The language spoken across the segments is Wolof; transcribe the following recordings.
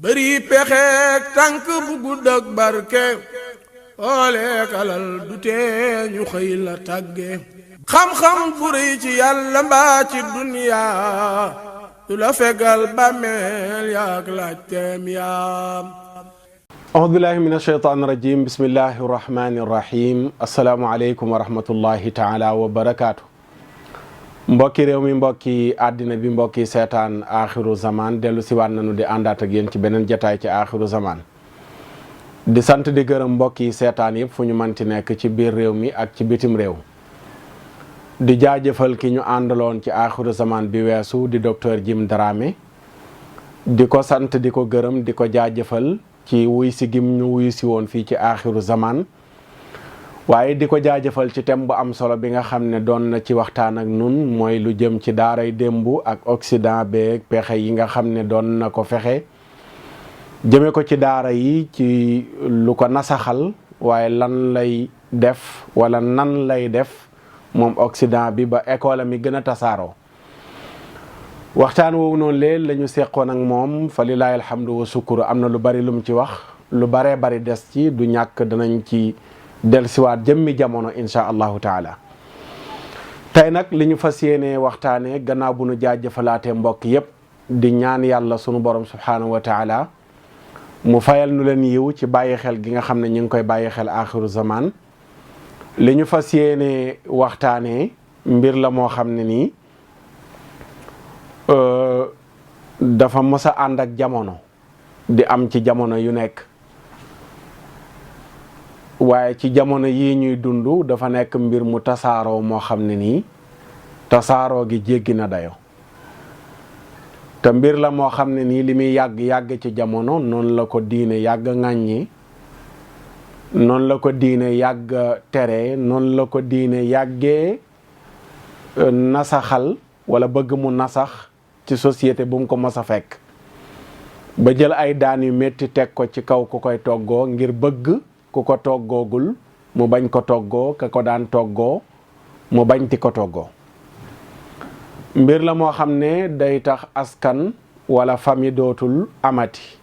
bëri pexeek tànk bu gudd ak barke ooleek alal du tee ñu xëy la tàgge xam-xam bu rëy ci yàlla mbaa ci duniyaa du la fegal bàmmeel yaak laajteem yaam audu billahi min asheytaan irajim bismillahi irrahmani irrahim asalaamu aleykum wa rahmatullahi taala wa barakaatu mbokki réew mi mbokki àddina bi mbokki seetaan axiru zaman dellu siwaat nañu di àndaat ak yéen ci beneen jataay ci axiru zaman di sant di gërëm mbokki seetaan yëpp fu ñu manti nekk ci biir réew mi ak ci bitim réew di jaajëfal ki ñu àndaloon ci axiru zaman bi weesu di docteur Jim Dramé di ko sant di ko gërëm di ko jaajëfal ci wuy si gim ñu wuy si woon fii ci axiru zaman waaye di ko jaajëfal ci thème bu am solo bi nga xam ne doon na ci waxtaan ak nun mooy lu jëm ci daaray démb ak Occident beeg pexe yi nga xam ne doon na ko fexe jëme ko ci daara yi ci lu ko nasaxal waaye lan lay def wala nan lay def moom Occident bi ba école mi gën a tasaaroo waxtaan woowu noonu leen la ñu seqoon ak moom fa lillaahi alhamdu wa sukuru am na lu bari lu mu ci wax lu baree bari des ci du ñàkk danañ ci dellusiwaat jëmmi jamono insha allahu taala tey nag li ñu fas yéene waxtaanee gannaaw bu nu jaajëfalaatee mbokk yépp di ñaan yàlla sunu borom subhaanahu wa taala mu fayal nu leen yiw ci bàyyi xel gi nga xam ne ñu ngi koy bàyyi xel axiru zaman li ñu fas yéene waxtaanee mbir la moo xam ne nii dafa mës a ànd ak jamono di am ci jamono yu nekk waaye ci jamono yii ñuy dund dafa nekk mbir mu tasaaroo moo xam ne nii tasaaroo gi jéggi na dayo te mbir la moo xam ne nii li muy yàgg ci jamono noonu la ko diine yàgg ŋàññi noonu la ko diine yàgg tere noonu la ko diine yàggee nasaxal wala bëgg mu nasax ci société bu mu ko mës a fekk ba jël ay daan yu métti teg ko ci kaw ku koy toggoo ngir bëgg ku ko toggoogul mu bañ ko toggoo ka ko daan toggoo mu bañ ti ko toggoo mbir la moo xam ne day tax askan wala famille dootul amati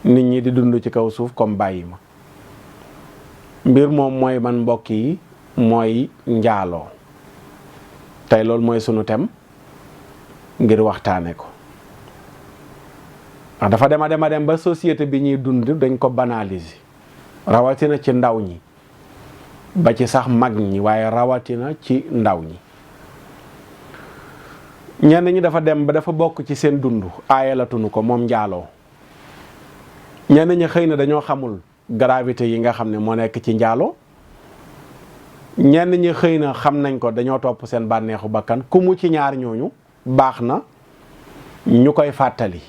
nit ñi di dund ci kaw suuf comme bàyyi ma mbir moom mooy man mbokk yi mooy njaaloo tey loolu mooy sunu thème ngir waxtaane ko ndax dafa dem ba société bi ñuy dund dañ ko banaliser rawatina ci ndaw ñi ba ci sax mag ñi waaye rawatina ci ndaw ñi ñenn ñi dafa dem ba dafa bokk ci seen dund aayalatunu ko moom njaaloo ñenn ñi xëy na dañoo xamul gravité yi nga xam ne moo nekk ci njaaloo ñenn ñi xëy na xam nañ ko dañoo topp seen bànneexu bakkan ku mu ci ñaar ñooñu baax na ñu koy fàttali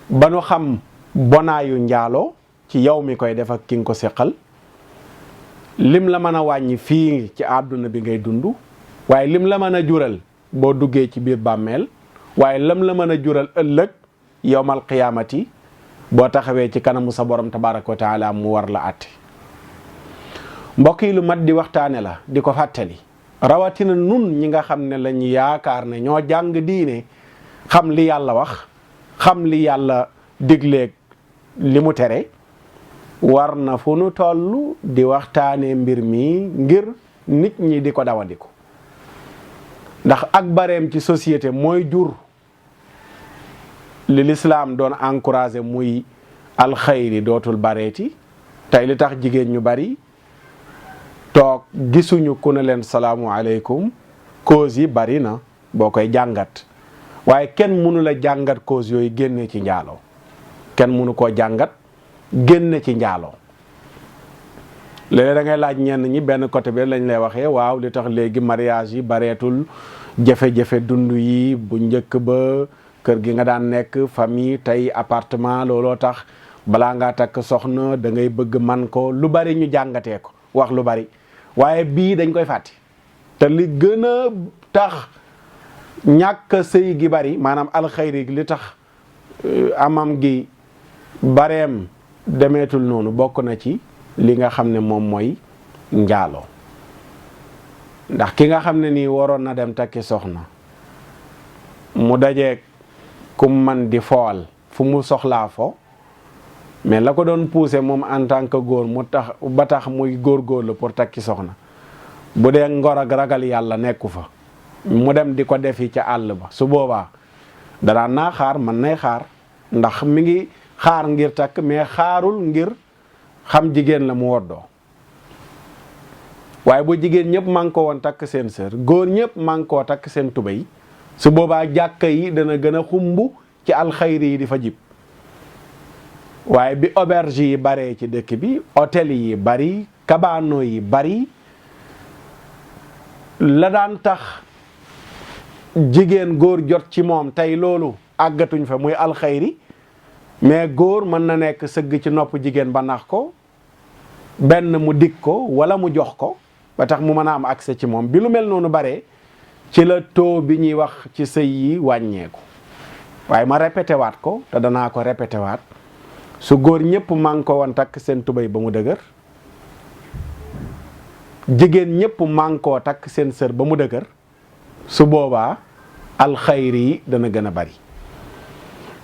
ba nu xam bonaayu njaaloo ci yow mi koy def ak ki nga ko seqal lim la mën a wàññi fii ci àdduna bi ngay dund waaye lim la mën a jural boo duggee ci biir bàmmeel waaye lam la mën a jural ëllëg yowmal qiyaamati boo taxawee ci kanamu sa borom tabaraka wa taala mu war la àtte mbokk yi lu mat di waxtaane la di ko fàttali rawatina nun ñi nga xam ne lañu yaakaar ne ñoo jàng diine xam li yàlla wax xam li yàlla digleeg li mu tere war na fu nu toll di waxtaane mbir mi ngir nit ñi di ko dawandiku ndax ak bareem ci société mooy jur li lislaam doon encouragé muy alxayri dootul bareeti tey li tax jigéen ñu bari toog gisuñu ku ne leen salaamu aleykum cause yi bari na boo koy jàngat waaye kenn mënu la jàngat cause yooyu génne ci njaaloo kenn mënu koo jàngat génne ci njaaloo léeg-léeg da ngay laaj ñenn ñi benn côté bi lañ lay waxee waaw li tax léegi mariage yi bareetul jafe-jafe dund yi bu njëkk ba kër gi nga daan nekk famille tey appartement looloo tax balaa ngaa takk soxna da ngay bëgg man ko lu bari ñu jàngatee ko wax lu bari waaye bii dañ koy fàtte te li gën a tax ñàkk sëy gi bari maanaam alxayri li tax amam gi bareem demeetul noonu bokk na ci li nga xam ne moom mooy njaaloo ndax ki nga xam ne nii waroon na dem takki soxna mu dajeeg kum man di fool fu mu soxlaa fo mais la ko doon poussé moom en tant que góor mu tax ba tax muy góorgóorlu pour takki soxna bu dee ngor ak ragal yàlla nekku fa mu dem di ko defi ca àll ba su boobaa danaa naa xaar mën nay xaar ndax mi ngi xaar ngir takk mais xaarul ngir xam jigéen la mu woddoo waaye bu jigéen ñëpp man ko woon takk seen sër góor ñëpp man koo takk seen tubéy su boobaa jàkka yi dana gën a xumb ci alxayri yi di fa jib waaye bi auberge yi baree ci dëkk bi hôtel yi bari kabaano yi bari la daan tax jigéen góor jot ci moom tey loolu àggatuñ fa muy alxayri mais góor mën na nekk sëgg ci nopp jigéen ba nax ko benn mu dig ko wala mu jox ko ba tax mu mën a am accès ci moom bi lu mel noonu bare ci la taux bi ñuy wax ci sëy yi wàññeeku waaye ma répété waat ko te danaa ko répété waat su góor ñëpp man ko woon takk seen tubéy ba mu dëgër jigéen ñëpp man koo takk seen sër ba mu dëgër su boobaa alxayri yi dana gën a bari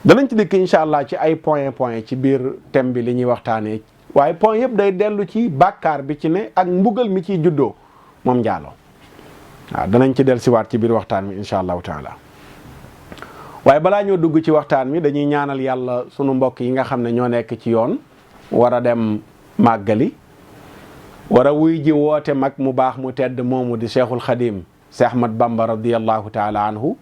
danañ ci dikk incha allah ci ay point ci biir thème bi li ñuy waxtaanee waaye point yëpp day dellu ci bàkkaar bi ci ne ak mbugal mi ciy juddoo moom njaaloo waaw danañ ci del siwaat ci biir waxtaan wi incha allahu taala waaye balaa ñoo dugg ci waxtaan wi dañuy ñaanal yàlla sunu mbokk yi nga xam ne ñoo nekk ci yoon war a dem màggali war a wuy ji woote mag mu baax mu tedd moomu di cheikhul xadim Cheikh Ahmad Bamba radiyallahu taala anhu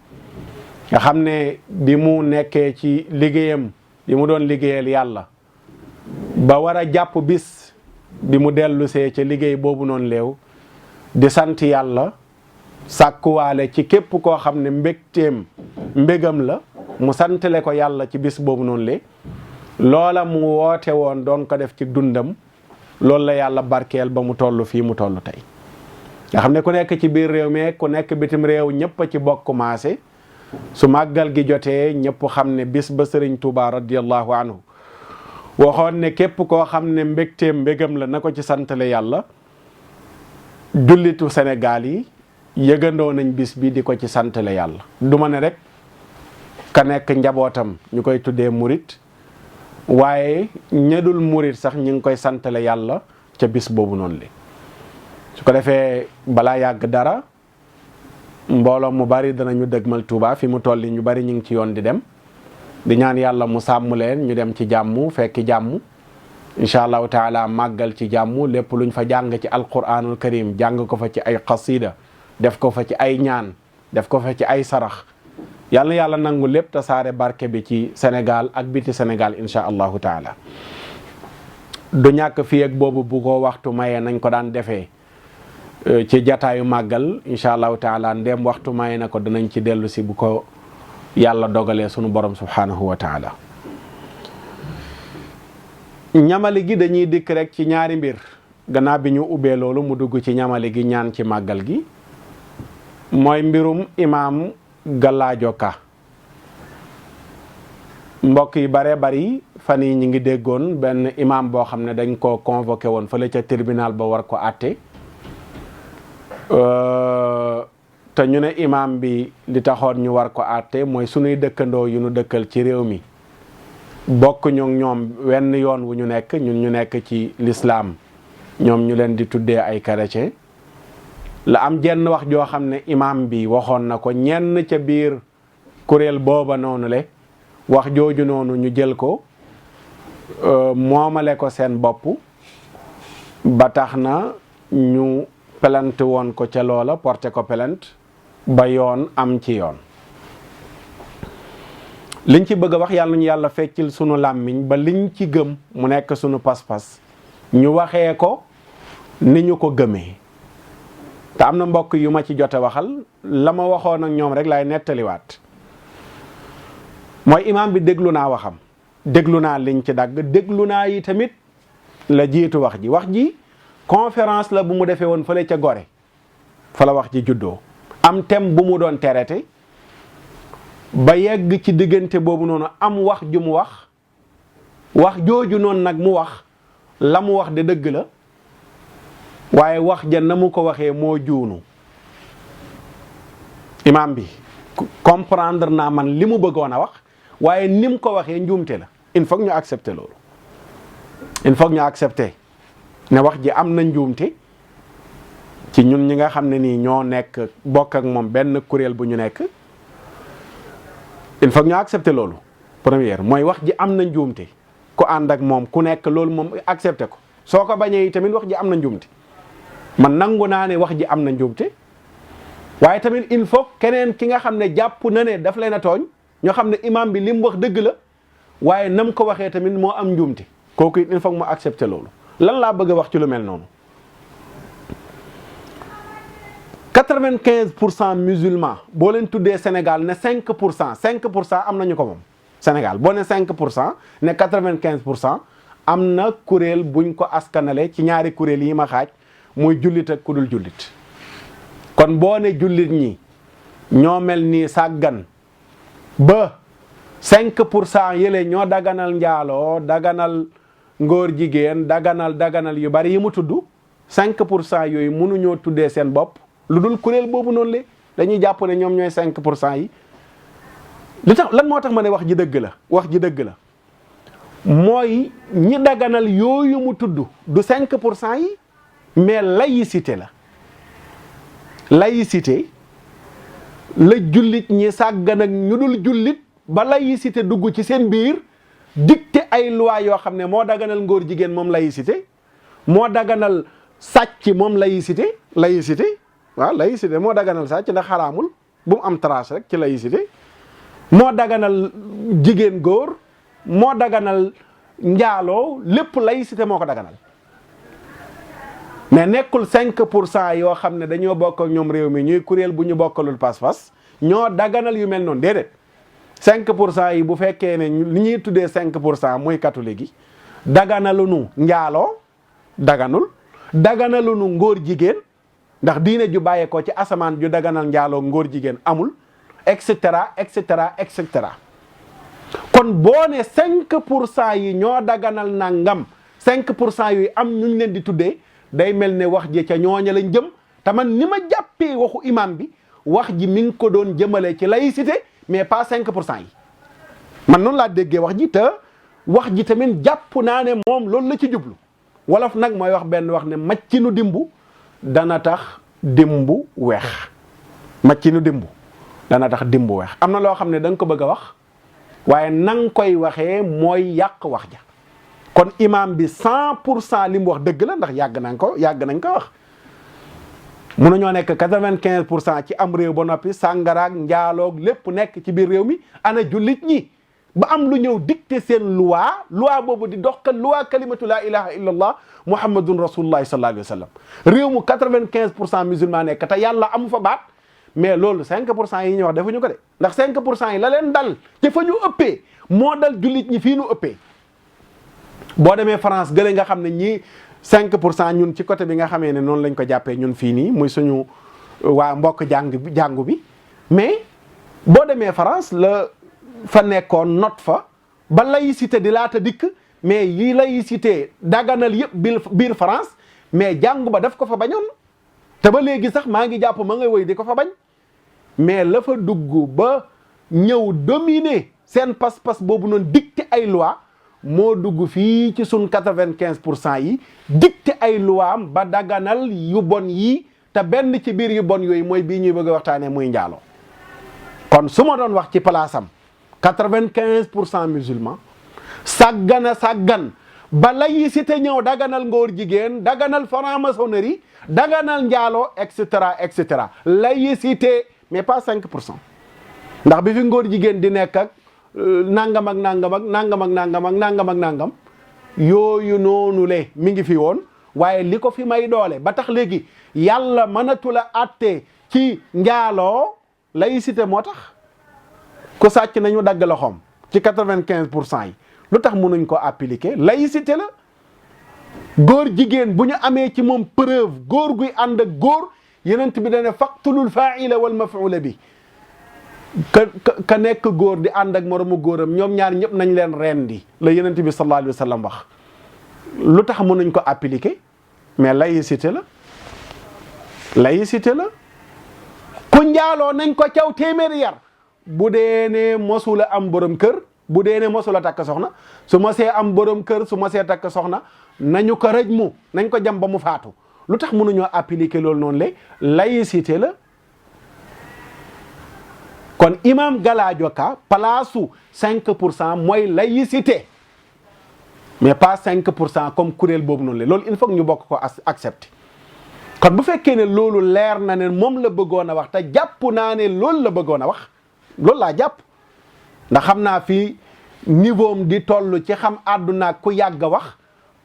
nga xam ne bi mu nekkee ci liggéeyam bi mu doon liggéeyal yàlla ba war a jàpp bis bi mu dellusee ca liggéey boobu noonu léew di sant yàlla sàkkuwaale ci képp koo xam ne mbégam la mu santale ko yàlla ci bis boobu noonu le loola mu woote woon doon ko def ci dundam loolu la yàlla barkeel ba mu toll fii mu toll tey nga xam ne ku nekk ci biir réew mi ku nekk bitim réew ñëpp a ci bokk maase su màggal gi jotee ñëpp xam ne bis ba Sëriñ Tuubaa radiyallahu anhu waxoon ne képp koo xam ne mbégam la na ko ci santale yàlla jullitu Sénégal yi yëgandoo nañ bis bi di ko ci santale yàlla du ma ne rek ka nekk njabootam ñu koy tuddee murit waaye ñedul murit sax ñu ngi koy santale yàlla ca bis boobu noonu li su ko defee balaa yàgg dara mbooloo mu bari danañu dëgmal Tuuba fi mu tolli ñu bari ñu ngi ci yoon di dem di ñaan yàlla mu sàmm leen ñu dem ci jàmm fekki jàmm incha allahu taala màggal ci jàmm lépp luñ fa jàng ci alquranul karim jàng ko fa ci ay qasida def ko fa ci ay ñaan def ko fa ci ay sarax yàlla yàlla nangu lépp tasaare barke bi ci Sénégal ak biti Sénégal incha allahu taala du ñàkk fii ak boobu bu ko waxtu mayee nañ ko daan defee ci jataayu màggal incha allahu taala ndéem waxtu maye na ko danañ ci dellu si bu ko yàlla dogalee sunu borom subhanahu wa taala ñamali gi dañuy dikk rek ci ñaari mbir gannaaw bi ñu ubbee loolu mu dugg ci ñamali gi ñaan ci màggal gi mooy mbirum imaam Gallaajo Ka mbokk yi bare bari fan yi ñi ngi déggoon benn imaam boo xam ne dañ ko convoqué woon fële ca tribunal ba war ko àtte te ñu ne imaam bi li taxoon ñu war ko àtte mooy sunuy dëkkandoo yu nu dëkkal ci réew mi bokk ñu ñoom wenn yoon wu ñu nekk ñun ñu nekk ci lislaam ñoom ñu leen di tuddee ay chrétien la am jenn wax joo xam ne imaam bi waxoon na ko ñenn ca biir kuréel booba noonu le wax jooju noonu ñu jël ko moomale ko seen bopp ba tax na ñu plainte woon ko ca loola porté ko plainte ba yoon am ci yoon liñ ci bëgg a wax yàlla ñu yàlla feccil sunu làmmiñ ba liñ ci gëm mu nekk sunu pas-pas ñu waxee ko ni ñu ko gëmee te am na mbokk yu ma ci jote waxal la ma waxoon ak ñoom rek laay nettaliwaat mooy imaam bi déglu naa waxam déglu naa liñ ci dagg déglu naa yi tamit la jiitu wax ji conférence la bu mu defee woon fële ca Gorée fa la wax ji juddoo am thème bu mu doon traité ba yegg ci diggante boobu noonu am wax ju mu wax jooju noonu nag mu wax la mu wax de dëgg la waaye wax ja na mu ko waxee moo juunu imaam bi comprendre naa man li mu bëggoon a wax waaye ni mu ko waxee njuumte la. il faut ñu accepter loolu, il faut ñu accepter ne wax ji am na njuumte ci ñun ñi nga xam ne nii ñoo nekk bokk ak moom benn kuréel bu ñu nekk. il faut ñu accepter loolu. première mooy wax ji am na njuumte, ku ànd ak moom ku nekk loolu moom accepter ko. soo ko bañee tamit wax ji am na njuumte, man nangu naa ne wax ji am na njuumte, waaye tamit il faut keneen ki nga xam ne jàpp na ne daf leen a tooñ ñoo xam ne imam bi li mu wax dëgg la waaye nam ko waxee tamit moo am njuumte, kooku it il faut mu accepter loolu. lan laa bëgg a wax ci lu mel noonu? 95% musulmans boo leen tuddee Sénégal ne 5% am nañu ko moom. Sénégal boo ne 5% ne 95% am na kuréel buñ ko askanale ci ñaari kuréel yi ma xaaj muy jullit ak ku dul jullit. kon boo ne jullit ñi ñoo mel ni sàggan ba 5% yële ñoo daganal njaaloo, daganal ngóor jigéen, daganal yu bari yi mu tudd, 5% yooyu mënuñoo tuddee seen bopp lu dul kuréel boobu noonu le dañuy jàpp ne ñoom ñooy 5% yi. li tax lan moo tax ma ne wax ji dëgg la, wax ji dëgg la mooy ñi daganal yooyu mu tudd du 5% yi, mais laïcité la. laïcité la jullit ñi sàggan ak ñu dul jullit ba laïcité dugg ci seen biir dicté ay loi yoo xam ne moo daganal ngóor jigéen moom laïcité, moo daganal sàcc moom laïcité waaw laïcité moo daganal sàcc ndax xaraamul bu mu am trace rek ci laïcité, moo daganal jigéen góor, moo daganal njaaloo, lépp laïcité moo ko daganal. mais nekkul 5% yoo xam ne dañoo bokk ak ñoom réew mi ñuy kuréel bu ñu bokkalul pas-pas ñoo daganal yu mel noonu déedéet. 5% yi bu fekkee ne li ñuy tuddee 5% muy catholique yi daganalunu njaaloo daganalunu ngóor jigéen ndax diine ju bàyyeekoo ci asamaan ju daganal njaaloo ngóor jigéen amul, et cetera et cetera et cetera. kon boo ne 5% yi ñoo daganal nangam 5% yooyu am ñu leen di tuddee. day mel ne wax ji ca ñooña lañ jëm te man ni ma jàppee waxu imam bi wax ji mi ngi ko doon jëmale ci laïcité mais pas 5% yi man noonu laa déggee wax ji te wax ji tamit jàpp naa ne moom loolu la ci jublu. wolof nag mooy wax benn wax ne maccinu dimbu dana tax dimbu weex, maccinu dimbu dana tax dimbu weex. am na loo xam ne da nga ko bëgg a wax waaye nang koy waxee mooy yàq wax ja. kon imam bi 100% li mu wax dëgg la ndax yàgg nañ ko wax mënuñoo nekk 95% ci am réew ba noppi sàngaraag njaaloog lépp nekk ci biir réew mi ana jullit ñi ba am lu ñëw dicté seen loi boobu di dox loi kalimatu la ilaha illa allah muhammadun rasulullah sallallahu alayhi wa sallam réew mu 95% musulman nekk te yàlla amu fa baat mais loolu 5% yi ñuy wax defuñu ko de ndax 5% yi la leen dal ci fa ñu ëppee moo dal jullit ñi fii nu ëppee. boo demee France gële nga xam ne ñii 5% ñun ci côté bi nga xamee ne noonu lañ ko jàppee ñun fii nii muy suñu waa mbokk jàngu bi mais boo demee France la fa nekkoon not fa ba laïcité di laata dikk mais yi laïcité daganal yëpp biir France mais jàngu ba daf ko fa bañoon te ba léegi sax maa ngi jàpp ma ngay woy di ko fa bañ mais la fa dugg ba ñëw dominer seen pas-pas boobu noonu dicté ay loi moo dugg fii ci sun 95% yi dicté ay luwaam ba daganal yu bon yi te benn ci biir yu bon yooyu mooy bii ñuy bëgg a waxtaanee muy njaaloo. kon su ma doon wax ci palaasam 95% musulman sàggan ba laïcité ñëw daganal ngóor jigéen daganal franc-maçonnerie daganal njaaloo et cetera laïcité mais pas 5% ndax bi fi ngóor jigéen di nekk ak nangam yooyu noonu le mi ngi fi woon waaye li ko fi may doole ba tax léegi yàlla mënatu la àtte ci njaaloo laïcité moo tax ku sàcc nañu dagg loxoom ci 95% yi lu tax mënuñ ko appliquer laïcité la. góor jigéen bu ñu amee ci moom preuve góor guy ànd ak góor yenent bi dane faqtulul fa'ila wal maf'ula bi ka nekk góor di ànd ak moromu góoram ñoom ñaar ñëpp nañ leen rendi la yenent bi sallallahu alayhi wa sallam wax. lu tax mënuñ ko appliquer mais laïcité la ku njaaloo nañ ko caw téeméeri yar bu dee ne mosula am borom kër bu dee ne mosula takk soxna su mosee am borom kër su mosee takk soxna nañu ko rëj mu nañ ko jam ba mu faatu lu tax mënuñoo appliquer loolu noonu le laïcité la. kon imam Galadio Ka palaasu 5% mooy laïcité mais pas 5% comme kuréel boobu noonu la loolu il faut que ñu bokk ko accepter. kon bu fekkee ne loolu leer na ne moom la bëggoon a wax te jàpp naa ne loolu la bëggoon a wax loolu laa jàpp ndax xam naa fii niveau am di toll ci xam àdduna ku yàgg a wax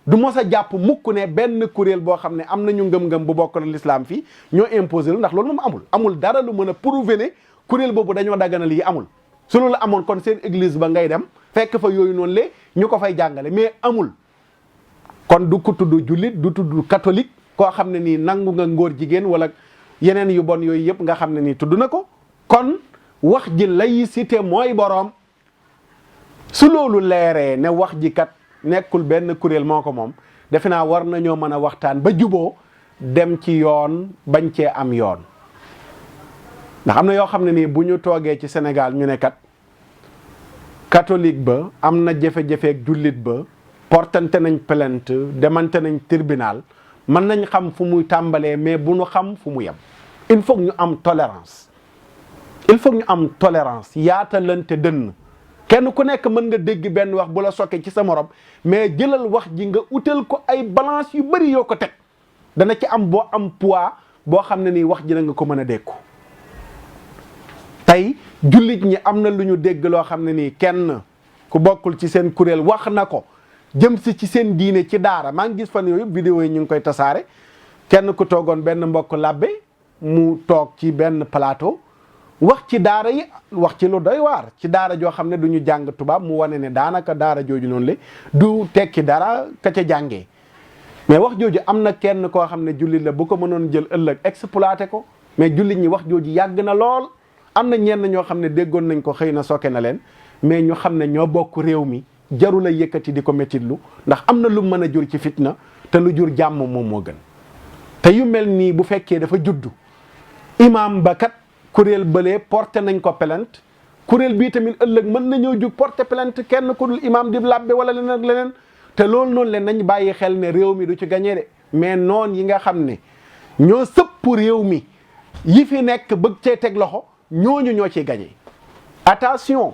du mos a jàpp mukk ne benn kuréel boo xam ne am nañu ngëm-ngëm bu bokk na l'islam fii ñoo imposé lu ndax loolu moom amul dara lu mën a prouver ne kuréel boobu dañoo daganal yi amul su loolu amoon kon seen église ba ngay dem fekk fa yooyu noonu le ñu ko fay jàngale mais amul kon du ko tudd jullit du tudd catholique koo xam ne nii nangu nga ngóor jigéen wala yeneen yu bon yooyu yëpp nga xam ne nii tudd na ko kon wax ji laïcité mooy boroom su loolu leeree ne wax ji kat nekkul benn kuréel moo ko moom defe naa war nañoo mën a waxtaan ba juboo dem ci yoon bañ cee am yoon ndax am na yoo xam ne nii bu ñu toogee ci Sénégal ñu ne kat catholique ba am na jafe-jafeeg jullit ba portante nañ plainte demante nañ tribunal mën nañ xam fu muy tàmbalee mais bu ñu xam fu mu yem il faut ñu am tolérance yaatalante dënn kenn ku nekk mën nga dégg benn wax bu la sokkee ci sa morom mais jëlal wax ji nga utal ko ay balance yu bari yoo ko teg dana ci am boo am poids boo xam ne nii wax ji na nga ko mën a dékku tey jullit ñi am na lu ñu dégg loo xam ne nii kenn ku bokkul ci seen kuréel wax na ko jëm si ci seen diine ci daara maa ngi gis fan yooyu vidéo yi ñu ngi koy tasaare kenn ku toogoon benn mbokk labbe mu toog ci benn plateau wax ci daara yi wax ci lu doy waar ci daara joo xam ne du ñu jàng tubaab mu wane ne daanaka daara jooju noonu la du tekki dara ka ca jàngee mais wax jooju am na kenn koo xam ne jullit la bu ko mënoon jël ëllëg exploité ko mais jullit ñi wax jooju yàgg na lool am na ñenn ñoo xam ne déggoon nañ ko xëy na sokke na leen mais ñu xam ne ñoo bokk réew mi jarul a yëkkati di ko méttitlu ndax am na lu mën a jur ci fitna te lu jur jàmm moom moo gën te yu mel nii bu fekkee dafa juddu imam ba kat kuréel bëlee porté nañ ko plainte kuréel bii tamit ëllëg mën nañoo jug porté plainte kenn ku dul imam di labbe wala leneen ak leneen te loolu noonu leen nañ bàyyi xel ne réew mi du ci gañee de mais noon yi nga xam ne ñoo sëpp réew mi yi fi nekk bëgg cee teg loxo ñooñu ñoo ciy gañee attention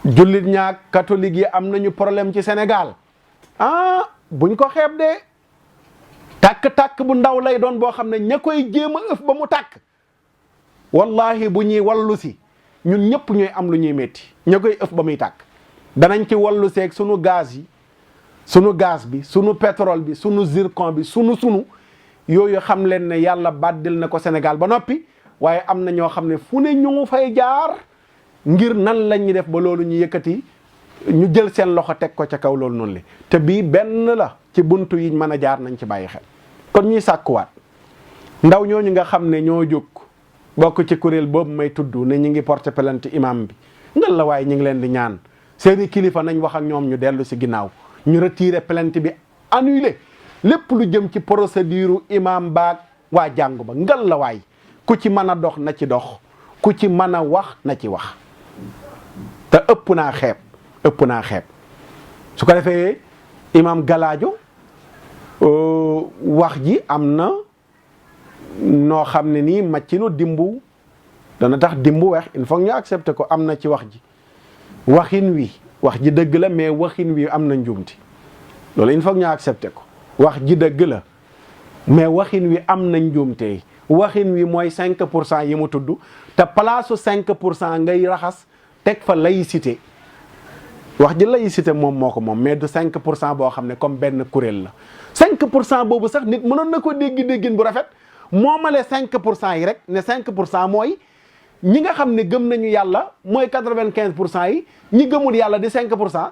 jullit ñaak catholique yi am nañu problème ci Sénégal buñ ko xeeb de tàkk-tàkk bu ndaw lay doon boo xam ne ña koy jéem a ëf ba mu tàkk wallahi bu ñuy wallu si ñun ñëpp ñooy am lu ñuy metti ña koy ëf ba muy tàkk danañ ci wallu seeg sunu gaz yi sunu gaz bi sunu pétrole bi sunu zircon bi sunu yooyu xam leen ne yàlla bàddil na ko Sénégal ba noppi waaye am na ñoo xam ne fu ne ñu ngi fay jaar ngir nan lañ ñuy def ba loolu ñu yëkkati ñu jël seen loxo teg ko ca kaw loolu noonu le te bii benn la ci buntu yiñ mën a jaar nañ ci bàyyi xel kon ñuy sàkkuwaat ndaw ñooñu nga xam ne ñoo jóg bokk ci kuréel boobu may tudd ne ñu ngi porter plainte imam bi ngal la waaye ñu ngi leen di ñaan seeni kilifa nañ wax ak ñoom ñu dellu si ginnaaw ñu retirer plainte bi annulé lépp lu jëm ci procédure imam baag waa jàngu ba ngal la waay ku ci mën a dox na ci dox ku ci mën a wax na ci wax te ëpp naa xeeb su ko defee imam Galadio wax ji am na noo xam ne nii màccinu dimbu dana tax dimbu weex il faut ñu accepter ko am na ci wax ji wax ji dëgg la mais waxin wi am na njuumti loolu il faut ñu accepter ko wax ji dëgg la mais waxin wi am na njuumte waxin wi mooy 5% yi mu tudd te place 5% ngay raxas teg fa laïcité wax ji laïcité moom moo ko moom mais du 5% boo xam ne comme benn kuréel la 5% boobu sax nit mënoon na ko déggin bu rafet moomale 5% yi rek ne 5% mooy ñi nga xam ne gëm nañu yàlla mooy 95% yi ñi gëmul yàlla di 5%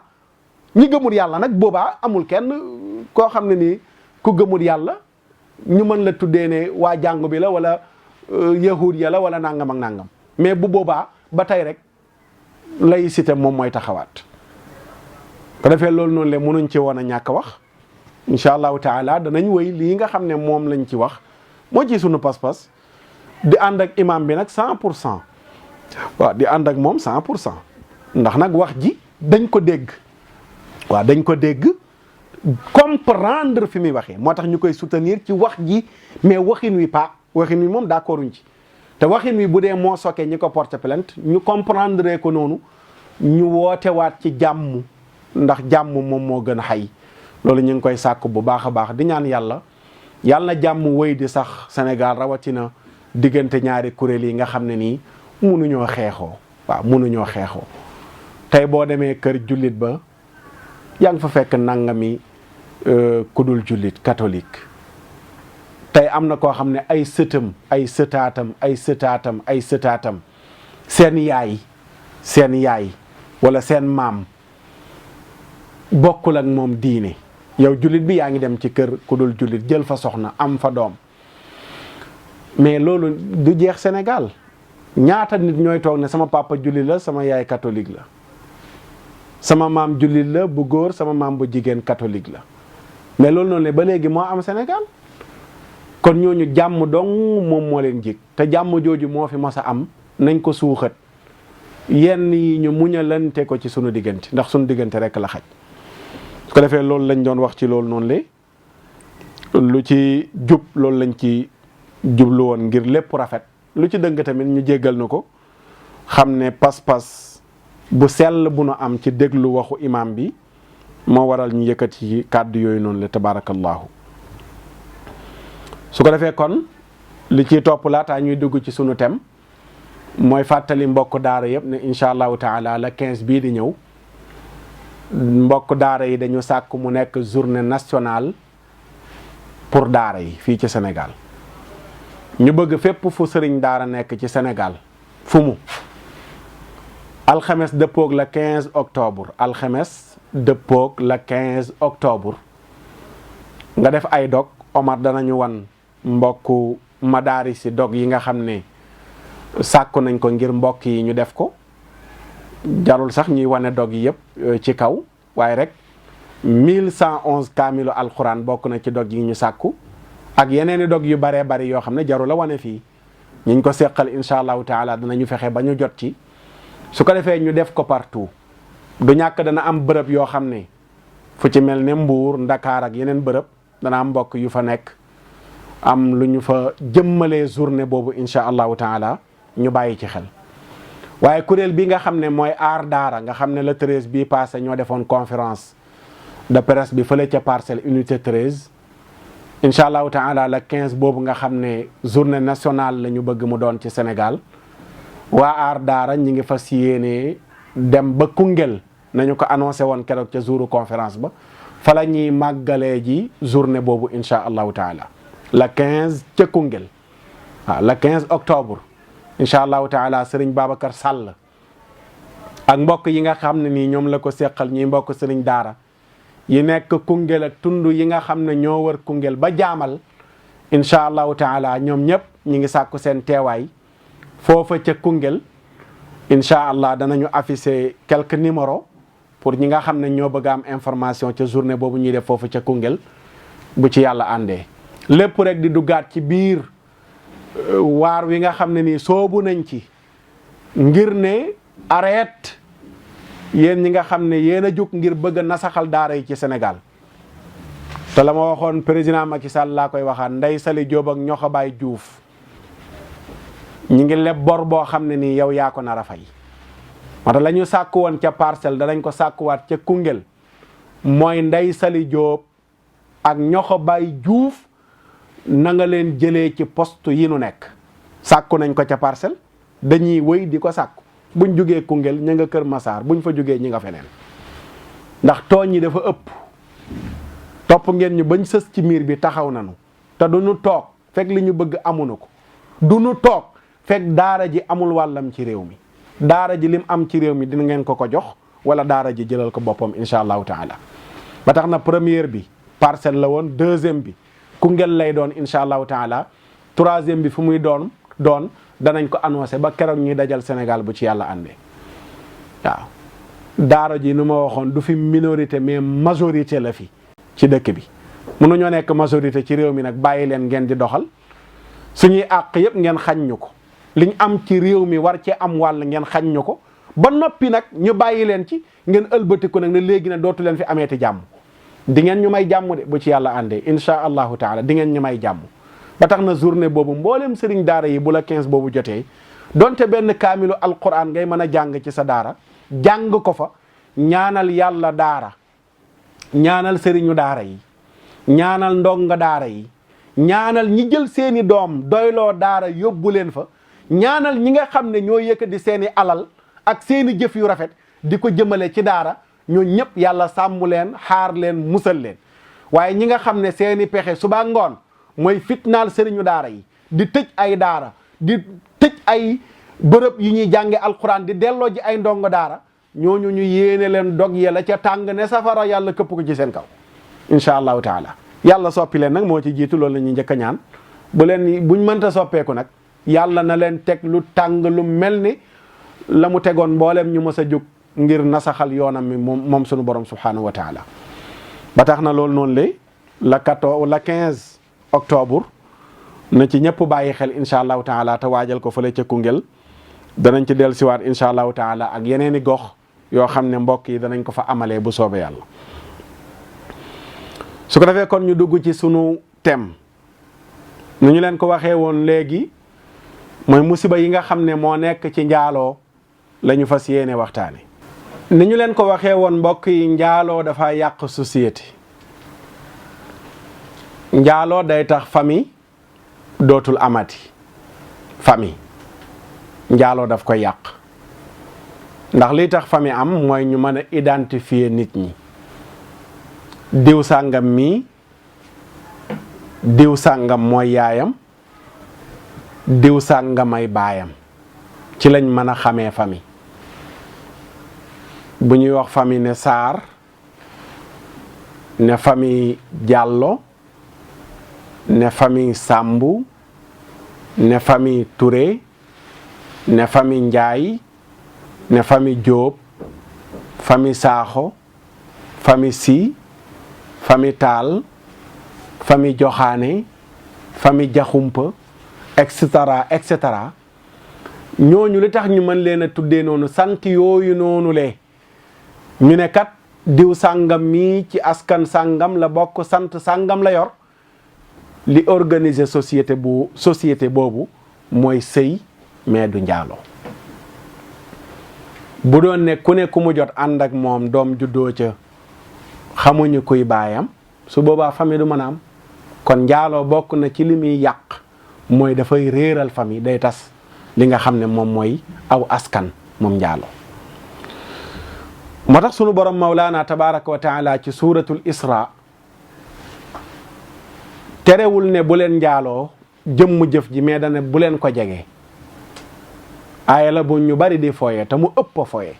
ñi gëmul yàlla nag boobaa amul kenn koo xam ne nii ku gëmul yàlla ñu mën la tuddee ne waa jàngu bi la wala yahud ya la wala nangam ak nangam mais bu boobaa ba tey rek laïcité moom mooy taxawaat. ko defee loolu noonu le mënuñ ci woon a ñàkk wax incha allahu taala danañ wéy lii nga xam ne moom lañ ci wax moo ci sunu pas-pas di ànd ak imam bi nag 100%. waaw di ànd ak moom 100%. ndax nag wax ji dañ ko dégg. waaw dañ ko dégg comprendre fi muy waxee moo tax ñu koy soutenir ci wax ji mais waxin wi moom d'accorduñ ci. te waxin wi bu dee moo sokkee ñi ko porte plainte ñu comprendre ko noonu ñu woote waat ci jàmm ndax jàmm moom moo gën a xay loolu ñu ngi koy sàkk bu baax a baax di ñaan yàlla na jàmm wéy di sax Sénégal rawatina diggante ñaari kuréel yi nga xam ne nii munuñoo xeexoo tey boo demee kër jullit ba yaa ngi fa fekk nangami kudul jullit catholique tey am na koo xam ne ay sëtam seen yaay wala seen maam bokkul ak moom diine yow jullit bi yaa ngi dem ci kër ku dul jullit jël fa soxna am fa doom mais loolu du jeex Sénégal ñaata nit ñooy toog ne sama papa jullit la sama yaay catholique la sama maam jullit la bu góor sama maam bu jigéen catholique la mais loolu noonu ba léegi moo am Sénégal kon ñooñu jàmm dong moom moo leen jig te jàmm jooju moo fi mos a am nañ ko suuxat yenn yi ñu muñalante ko ci sunu diggante ndax sunu diggante rek la xaj su ko defee loolu lañ doon wax ci loolu noonu lu ci jub loolu lañ ci jublu woon ngir lépp rafet lu ci dëng tamit ñu jéggal na ko xam ne pas-pas bu sell bu nu am ci déglu waxu imam bi moo waral ñu yëkkati kàddu yooyu noonu la tabarakallahu su ko defee kon li ciy topp laataa ñuy dugg ci sunu thème mooy fàttali mbokk daara yëpp ne incha allahu taala la 15 bii di ñëw mbokk daara yi dañu sàkk mu nekk journée nationale pour daara yi fii ci Sénégal ñu bëgg fépp fu sëriñ daara nekk ci Sénégal fu mu alxames dëppoog la 15 octobre alxames dëppoog la 15 octobre nga def ay dog Omar danañu wan mbokku madaari si dog yi nga xam ne sàkku nañ ko ngir mbokk yi ñu def ko jarul sax ñuy wane dog yi yëpp ci kaw waaye rek 1111 kaamilu alquran bokk na ci dog yi ñu sàkku ak yeneeni dog yu baree bari yoo xam ne jarul la wane fii ñiñ ko seqal incha allahu taala danañu fexe ba ñu jot ci su ko defee ñu def ko partout du ñàkk dana am bërëb yoo xam ne fu ci mel ne Mbuur Ndakaar ak yeneen bërëb dana am mbokk yu fa nekk am lu ñu fa jëmmalee journée boobu incha allahu taala ñu bàyyi ci xel waaye kuréel bi nga xam ne mooy aar daara nga xam ne le 13 bii passé ñoo defoon conférence de presse bi fële ca Parcelles unité 13 incha allahu taala le 15 boobu nga xam ne journée nationale la ñu bëgg mu doon ci Sénégal waa aar daara ñi ngi fas yéene dem ba Koungheul nañu ko annoncé woon keroog ca jouru conférence ba fa la ñuy màggalee ji journée boobu incha allahu taala le 15 ca Koungheul waaw le 15 octobre incha allahu taala sëriñ Babacar Sall ak mbokk yi nga xam ne nii ñoom la ko seqal ñuy mbokk sëriñ daara yi nekk Koungheul ak tund yi nga xam ne ñoo wër Koungheul ba jaamal incha allahu taala ñoom ñëpp ñi ngi sàkku seen teewaay foofa ca Koungheul incha allah danañu afficher quelques numéros pour ñi nga xam ne ñoo bëgg am information ca journée boobu ñuy def foofu ca Koungheul bu ci yàlla àndee lépp rek di duggaat ci biir waar wi nga xam ne nii soobu nañ ci ngir ne arrête yéen ñi nga xam ne yéen a jóg ngir bëgg a nasaxal daara yi ci Sénégal te la ma waxoon président Macky Sall laa koy waxaat Ndeye Saly Diop ak Ñoxo Baye Diouf ñi ngi leb bor boo xam ne nii yow yaa ko nar a fay moo tax la ñu sàkku woon ca Parcelles danañ ko sàkkuwaat ca Koungheul mooy Ndeye Saly Diop ak Ñoxo Baye Diouf na nga leen jëlee ci poste yi nu nekk sàkku nañ ko ca Parcelles dañuy wëy di ko sàkku buñ jógee Koungheul ña nga Kër Massar buñ fa jógee ñi nga feneen ndax tooñ yi dafa ëpp topp ngeen ñu bañ sës ci miir bi taxaw nañu te du ñu toog fekk li ñu bëgg amuñu ko du ñu toog fekk daara ji amul wàllam ci réew mi daara ji lim am ci réew mi dina ngeen ko jox wala daara ji jëlal ko boppam incha allahu taala ba tax na première bi Parcelles la woon deuxième bi Koungheul lay doon incha allahu taala troisième bi fu muy doon danañ ko annoncé ba keroog ñuy dajal Sénégal bu ci yàlla àndee waaw daara ji nu ma waxoon du fi minorité mais majorité la fi ci dëkk bi mënuñoo nekk majorité ci réew mi nag bàyyi leen ngeen di doxal suñuy àq yëpp ngeen xañ ñu ko, liñ am ci réew mi war cee am wàll ngeen xañ ñu ko, ba noppi nag ñu bàyyi leen ci ngeen ëlbati ko nag ne léegi ne dootu leen fi ameeti jàmm. di ngeen ñu may jàmm de bu ci yàlla àndee insha allahu taala di ngeen ñu may jàmm. ba tax na journée boobu mboolem sëriñ daara yi bu la 15 boobu jotee donte benn kaamilu alquran ngay mën a jàng ci sa daara jàng ko fa, ñaanal yàlla daara, ñaanal sëriñu daara yi, ñaanal ndonga daara yi, ñaanal ñi jël seeni doom doyloo daara yóbbu leen fa, ñaanal ñi nga xam ne ñoo yëkkati seeni alal ak seeni jëf yu rafet di ko jëmale ci daara, ñoo ñëpp yàlla sàmm leen, xaar leen, musal leen. waaye ñi nga xam ne seeni pexe suba ngoon mooy fitnaal sëriñu daara yi, di tëj ay daara, di tëj ay bërëb yu ñuy jànge alquran, di delloo ji ay ndongo daara, ñooñu ñu yéene leen dog ya la ca tàng ne safara yàlla këpp ko ci seen kaw insha allahu taala. yàlla soppi leen nag moo ci jiitu, loolu la ñuy njëkk a ñaan. buñ mënta soppeeku nag yàlla na leen teg lu tàng lu mel ni la mu tegoon mboolem ñu mës a jóg ngir nasaxal yoonam mi moom sunu borom subhanahu wa taala. ba tax na loolu noonu la 15 octobre na ci ñëpp bàyyi xel insha allahu taala te waajal ko fële ca Koungheul. danañ ci dellu siwaat insha allahu taala ak yeneeni gox yoo xam ne mbokk yi danañ ko fa amalee bu soobee yàlla. su ko defee kon ñu dugg ci sunu thème nu ñu leen ko waxee woon léegi mooy musiba yi nga xam ne moo nekk ci njaaloo la ñu fas yéene waxtaane. ni ñu leen ko waxee woon mbokk yi, njaaloo dafa yàq société. njaaloo day tax famille dootul amati. famille njaaloo daf koy yàq ndax li tax famille am mooy ñu mën a identifier nit ñi. diw sàngam mii, diw sàngam mooy yaayam, diw sàngamay baayam, ci lañ mën a xamee famille. bu ñuy wax famille ne Sarr, ne famille Diallo, ne famille Sambu, ne famille Touré, ne famille Ndiaye, ne famille Diop, famille Sakho, famille Sy, famille Taal, famille Joxaane, famille Jaxumpa, et cetera. ñooñu li tax ñu mën leen a tuddee noonu sant yooyu noonu le ñu ne kat diw sàngam mii ci askan sàngam la bokk, sant sàngam la yor. li organiser société boobu mooy sëy mais du njaaloo. bu doon ne ku mu jot ànd ak moom doom juddoo ca xamuñu kuy baayam, su boobaa famille du mën a am. kon njaaloo bokk na ci li muy yàq mooy dafay réeral famille, day tas li nga xam ne moom mooy aw askan moom njaaloo. moo tax sunu borom Mawlaana tabaraka wa taala ci suuratul Isra terewul ne bu leen njaaloo jëmm jëf ji, mais dane bu leen ko jege. aaya la bu ñu bari di foye te mu ëpp a foye.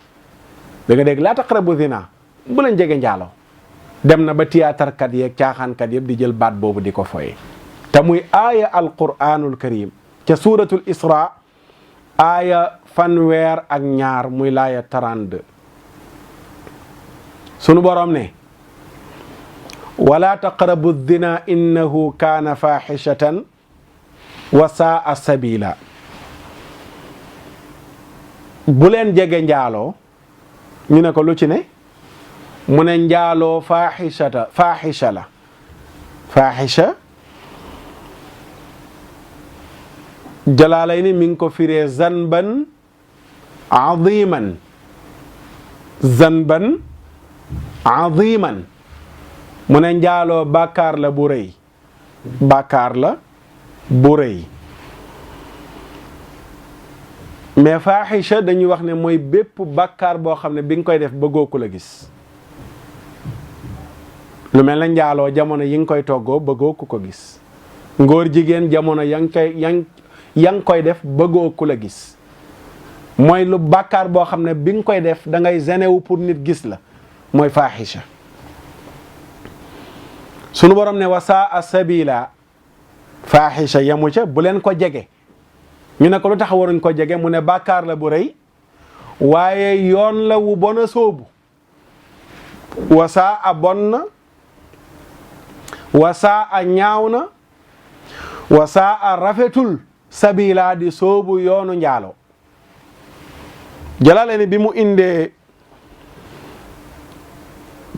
da nga dégg laa taqrabu zina, bu leen jege njaaloo. dem na ba théâtre kat yeeg caaxaankat yëpp di jël baat boobu di ko foye. te muy aaya alquranul karim ca suuratul Isra aaya 102 muy laaya 32. sunu borom ne wala taqrabu zina innahu kaana faaxishatan wa saa sabila. bu leen jege njaaloo. ñu ne ko lu ci ne mu ne njaaloo faaxisha la. faaxisha Jalaalayni mi ngi ko firee zanban aziman. zanban aziman mu ne njaaloo bàkkaar la bu rëy. bàkkaar la bu rëy. mais faaxisha dañuy wax ne mooy bépp bàkkaar boo xam ne bi nga koy def bëggoo ku la gis. lu mel na njaaloo jamono yi nga koy toggoo bëggoo ku ko gis. ngóor jigéen jamono ya nga koy def bëggoo ku la gis. mooy lu bàkkaar boo xam ne bi nga koy def da ngay genewu pour nit gis la, mooy faaxisha. sunu borom ne wasaa sabila. faaxisha yamu ca bu leen ko jege. ñu ne ko lu tax waruñ ko jege mu ne bàkkaar la bu rëy waaye yoon la wu bon a sóobu. wasaa a bon na, wasaa a ñaaw na, wa saa rafetul sabila di soobu yoonu njaaloo. Jalalayn bi mu indee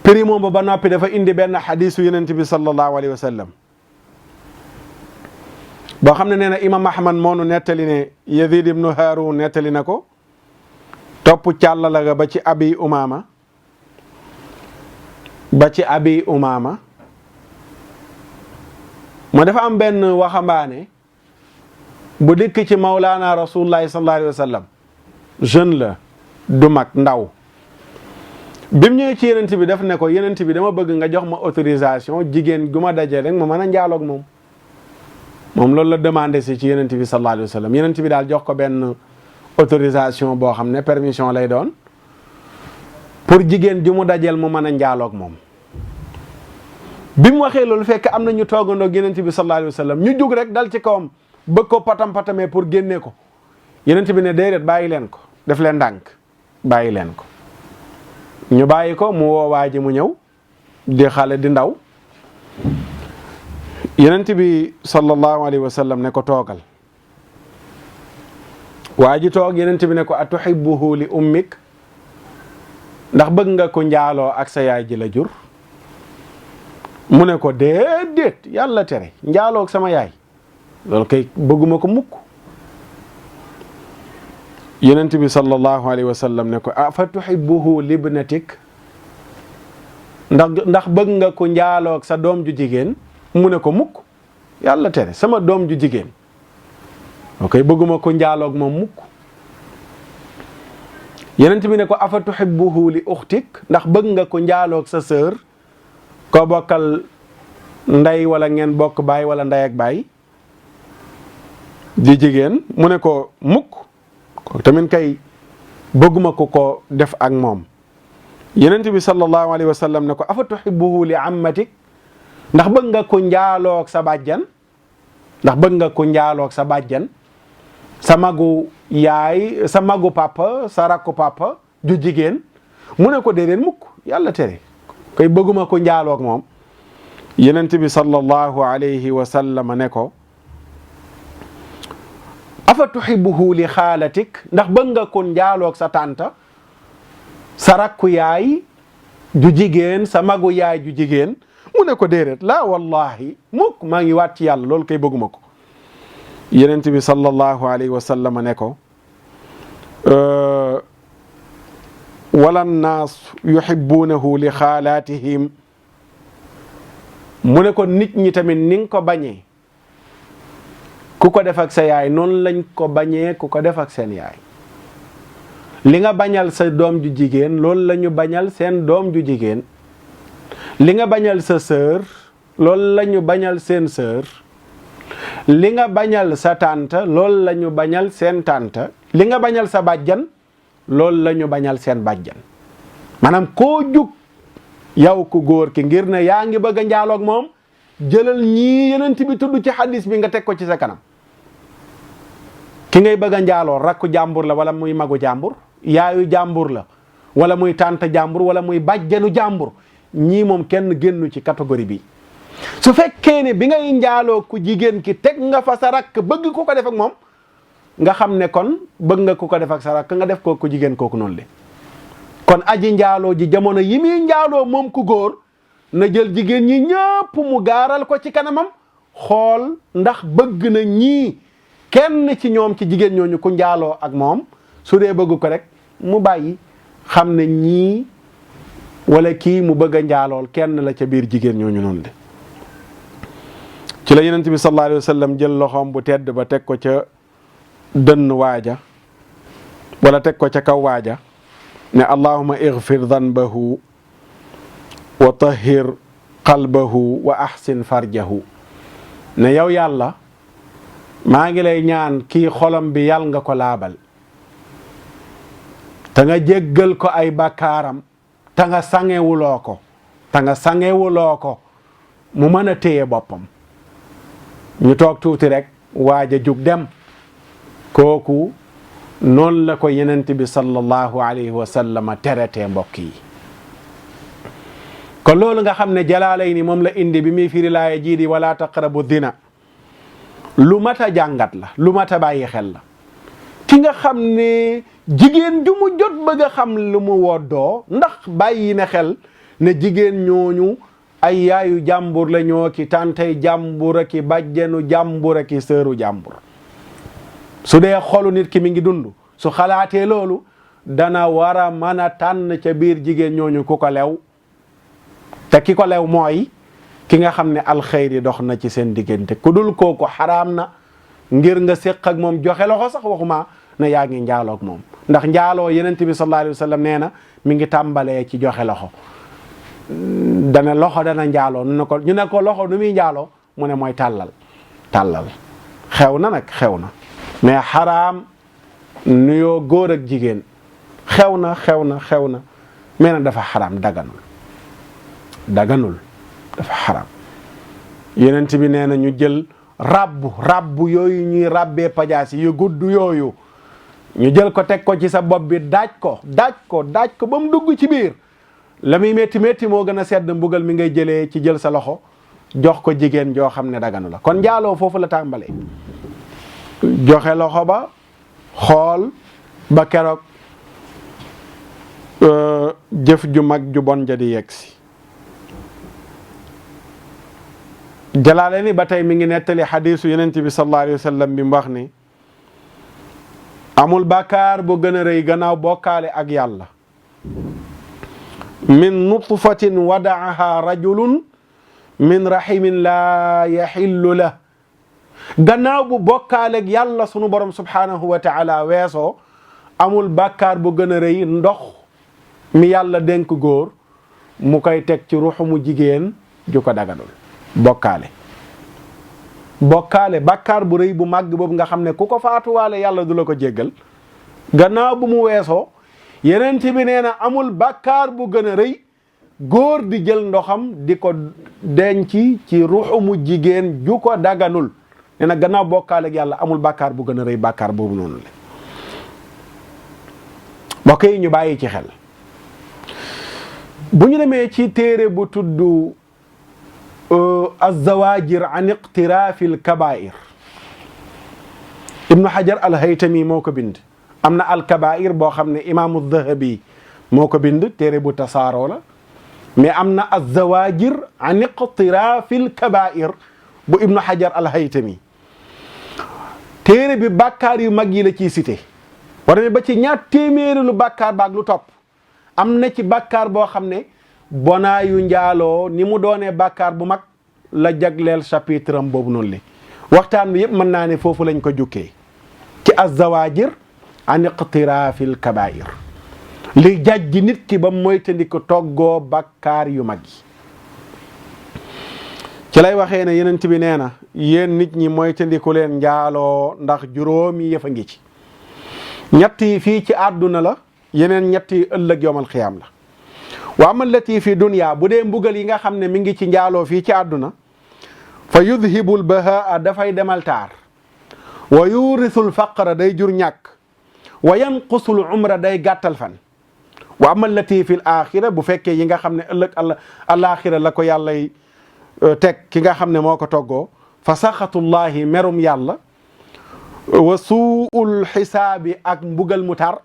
primo ba noppi dafa indi benn xadiisu Yonent bi sallallahu alayhi wa sallam boo xam ne nee na imam Ahmad moonu nettali ne Yazid ibnu Haarun nettali na ko topp càllala ga ba ci Abi Umaama ma dafa am benn waxambaane bu dikk ci Mawlaana Rasulullahi sallallahu alayhi wa sallam jeune la du mag ndaw bi mu ñëwee ci Yonent bi daf ne ko Yonent bi dama bëgg nga jox ma autorisation jigéen gu ma dajee rek ma mën a njaaloog moom loolu la demandé si ci Yonent bi sallallahu alayhi wa sallam Yonent bi daal jox ko benn autorisation boo xam ne permission lay doon pour jigéen ju mu dajeel mu mën a njaaloog moom. bi mu waxee loolu fekk am na ñu toogandoog Yonent bi sallallahu alayhi wa sallam ñu jug rek dal ci kawam bëgg ko patamee pour génnee ko Yonent bi ne déedéet bàyyi leen ko def leen ndànk bàyyi leen ko. ñu bàyyi ko mu woo waa ji mu ñëw di xale di ndaw Yonent bi sallallahu alayhi wa sallam ne ko toogal waa ji toog Yonent bi ne ko atuhibbuhu li ummik ndax bëgg nga ko njaaloo ak sa yaay ji la jur mu ne ko déedéet yàlla tere njaaloo ak sama yaay loolu kay bëgguma ko mukk Yonent bi sallallahu alayhi wa sallam ne ko fa tuhibbuhu libnatik ndax bëgg nga ko njaaloog sa doom ju jigéen mu ne ko mukk yàlla tere sama doom ju jigéen ok bëgguma ko njaaloog moom mukk Yonent bi ne ko afa tuhibbuhu li uxtik ndax bëgg nga ko njaaloog sa sœur koo bokkal ndey wala ngeen bokk baay wala ndey ak baay di jigéen mu ne ko mukk tamit kay bëgguma ko def ak moom Yonent bi sallallahu alayhi wa sallam ne ko afa tuhibbuhu li ammatik ndax bëgg nga ko njaaloog sa bàjjan ndax bëgg nga ko njaaloog sa bàjjan sa magu yaay sa magu papa sa rakku papa ju jigéen mu ne ko déedéet mukk yàlla tere kay bëgguma ko njaaloog moom Yonent bi sallallahu alayhi wa sallam ne ko afa tuhibbuhu li xaalatik ndax bëgg nga ko njaaloog sa tànta sa rakku yaay ju jigéen sa magu yaay ju jigéen mu ne ko déedéet laa wallahi mukk maa ngi waat ci yàlla loolu kay bëgguma ko Yonent bi sallallahu alayhi wa sallam ne ko wala nnaas yuhibbuunahu li xaalaatihim mu ne ko nit ñi tamit ni nga ko bañee ku ko def ak sa yaay noonu lañ ko bañee ku ko def ak seen yaay li nga bañal sa doom ju jigéen loolu la ñu bañal seen doom ju jigéen li nga bañal sa sœur loolu la ñu bañal seen sœur li nga bañal sa tante loolu la ñu bañal seen tante li nga bañal sa bàjjan loolu la ñu bañal seen bàjjan maanaam koo jug yow ku góor ki ngir ne yaa ngi bëgg a njaaloog moom jëlal ñii Yonent bi tudd ci hadis bi nga teg ko ci sa kanam ki ngay bëgg a njaaloo rakku jàmbur la wala muy magu jàmbur yaayu jàmbur la wala muy tante jàmbur wala muy bàjjanu jàmbur ñii moom kenn génnu ci catégorie bi su fekkee ne bi ngay njaaloo ku jigéen ki teg nga fa sa rakk bëgg ku ko def ak moom nga xam ne kon bëgg nga ku ko def ak sa rakk nga def ko ku jigéen kooku noonu le kon aji njaaloo ji jamono yi muy njaaloo moom ku góor na jël jigéen ñi ñëpp mu gaaral ko ci kanamam xool ndax bëgg na ñii kenn ci ñoom ci jigéen ñooñu ku njaaloo ak moom su dee bëgg ko rek mu bàyyi xam ne ñii wala kii mu bëgg a njaalool kenn la ca biir jigéen ñooñu noonu de ci la Yonent bi sallallahu alayhi wa sallam jël loxoom bu tedd ba teg ko ca dënn waaja wala teg ko ca kaw waaja ne allahumma ighfir dhanbahu wa tahhir qalbahu wa ahsin farjahu ne yow yàlla maa ngi lay ñaan kii xolam bi yàlla nga ko laabal te nga jéggal ko ay bakkaaram te nga sangewuloo ko mu mën a téye boppam ñu toog tuuti rek waaja jug dem kooku noonu la ko Yonent bi sallallahu alayhi wa sallam teretee mbokk yi kon loolu nga xam ne Jalaalayni moom la indi bi muy firi laaya jii di wala taqrabu zina lu mat a jàngat la, lu mat a bàyyi xel la. ki nga xam ne jigéen ju mu jot bëgg a xam lu mu woddoo, ndax bàyyi na xel ne jigéen ñooñu ay yaayu jàmbur la ñoo ki tantay jàmbur ak ki bàjjenu jàmbur ak ki sëru jàmbur. su dee xolu nit ki mi ngi dund, su xalaatee loolu dana war a mën a tànn ca biir jigéen ñooñu ku ko lew, te ki ko lew mooy ki nga xam ne alxeyri dox na ci seen diggante. ku dul kooku xaraam na ngir nga séq ak moom joxe loxo sax, waxuma ne yaa ngi njaaloog moom. ndax njaaloo Yonent bi sallallahu alayhi wa sallam nee na mi ngi tàmbalee ci joxe loxo. dana loxo dana njaaloo ñu ne ko loxo nu muy njaaloo mu ne mooy tàllal xew na nag xew na, mais xaraam nuyoo góor ak jigéen xew na mais nag dafa xaraam, daganul dafa xaraam. Yonent bi nee na ñu jël rabbu yooyu ñuy rabbee pajaas yu gudd yooyu, ñu jël ko teg ko ci sa bopp bi daaj ko ba mu dugg ci biir. la muy métti moo gën a sedd mbugal mi ngay jëlee ci jël sa loxo jox ko jigéen joo xam ne daganu la. kon njaaloo foofu la tàmbalee, joxe loxo ba xool ba keroog jëf ju mag ju bon ja di yegsi. jalaale ni ba tey mi ngi nettali xadiisu Yonent bi sallallahu alayhi wa sallam bi mu wax ni amul bàkkaar bu gën a rëy gannaaw bokkaale ak yàlla min nutfatin wadaaha rajulun min rahimin laa yaxillu la. gannaaw bu bokkaale ak yàlla sunu borom subhanahu wa taala weesoo amul bàkkaar bu gën a rëy ndox mi yàlla dénk góor mu koy teg ci ruuxu mu jigéen ju ko daganul. bokkaale bàkkaar bu rëy bu màgg boobu nga xam ne ku ko faatuwaale yàlla du la ko jéggal. gannaaw bu mu weesoo Yonent bi nee na amul bàkkaar bu gën a rëy góor di jël ndoxam di ko denc ci ruuxu mu jigéen ju ko daganul. nee na gannaaw bokkaale ak yàlla amul bàkkaar bu gën a rëy bàkkaar boobu noonu la. mbokk yi ñu bàyyi ci xel bu ñu demee ci téere bu tudd az-Zawaajir an iqtiraafil kabaa'ir, Ibnu Hajar al-Haytami moo ko bind. am na al-kabaa'ir boo xam ne imaamu Zahabi moo ko bind, téere bu tasaaroo la. mais am na az-Zawaajir an iqtiraafil kabaa'ir bu Ibnu Hajar al-Haytami. téere bi bàkkaar yu mag yi la ciy cité. war na ba ci ñaar téeméeri lu bàkkaar baag lu topp. am na ci bàkkaar boo xam ne bonaayu njaaloo ni mu doonee bàkkaar bu mag la jagleel chapitre am boobu noonu li waxtaan bi yëpp mën naa ne foofu lañ ko jukkee ci az-Zawaajir an iqtiraafil kabaa'ir li jàjji nit ki ba moytandiku toggoo bàkkaar yu mag yi. ci lay waxee ne Yonent bi nee na yéen nit ñi moytandiku leen njaaloo ndax juróomi yëf a ngi ci. ñett yi fii ci àdduna la, yeneen ñett yi ëllëg yawmal qiyaam la. wa ama allati fi dunya bu dee mbugal yi nga xam ne mi ngi ci njaaloo fii ci àdduna fa yudhibul bahaa dafay demal taar, wa yurisul faqra day jur ñàkk, wa yanqusul umra day gàttal fan. wa ama allati fil axira bu fekkee yi nga xam ne ëllëg alaxira la ko yàllay teg ki nga xam ne moo ko toggoo fa saxatullahi merum yàlla, wa suul xisaabi ak mbugal mu tar,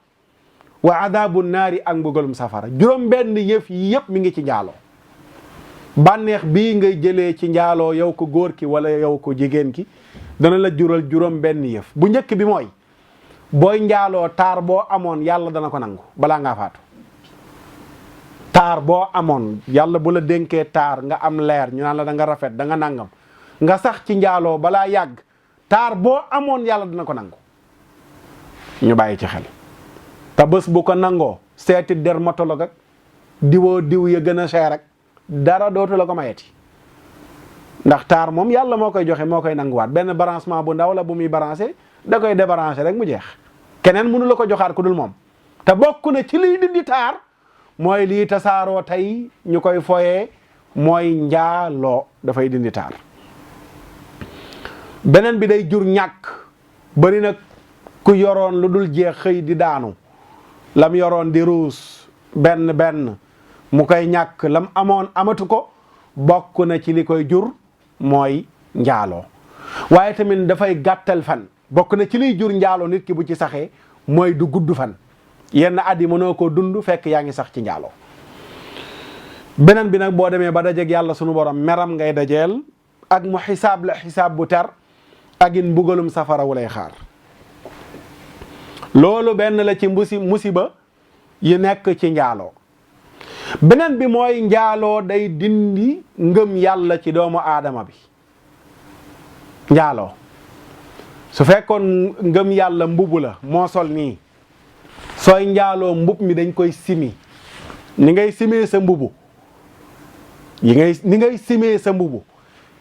wa adabu naari ak mbugalum safara. juróom benn yëf yi yëpp mi ngi ci njaaloo. bànneex bii ngay jëlee ci njaaloo yow ko góor ki wala yow ko jigéen ki dana la jural juróom benn yëf. bu njëkk bi mooy booy njaaloo taar boo amoon yàlla dana ko nangu balaa ngaa faatu. taar boo amoon yàlla bu la dénkee taar nga am leer ñu naan la da nga rafet da nga nangam nga sax ci njaaloo balaa yàgg taar boo amoon yàlla dana ko nangu. ñu bàyyi ci xel. te bés bu ko nangoo seeti dermatologue ak diwoo diw ya gën a cher ak dara dootu la ko mayeti. ndax taar moom yàlla moo koy joxe moo koy nanguwaat. benn branchement bu ndaw la bu muy branché da koy débranché rek mu jeex. keneen mënu la ko joxaat ku dul moom. te bokk na ci liy dindi taar mooy lii tasaaroo tey ñu koy foyee mooy njaaloo dafay dindi taar. beneen bi day jur ñàkk. bari nag ku yoroon lu dul jeex xëy di daanu. lam yoroon di ruus benn benn mu koy ñàkk lam amoon amatu ko bokk na ci li koy jur mooy njaaloo. waaye tamit dafay gàttal fan. bokk na ci liy jur njaaloo nit ki bu ci saxee mooy du gudd fan yenn at yi mënoo koo dund fekk yaa ngi sax ci njaaloo. beneen bi nag boo demee ba dajeeg yàlla sunu borom meram ngay dajeel ak mu xisaab la xisaab bu tar ak in mbugalum safara wu lay xaar. loolu benn la ci musiba yi nekk ci njaaloo. beneen bi mooy njaaloo day dindi ngëm yàlla ci doomu aadama bi. njaaloo su fekkoon ngëm yàlla mbubu la moo sol nii sooy njaaloo mbub mi dañ koy simi ni ngay simee sa mbubu ni ngay simee sa mbubu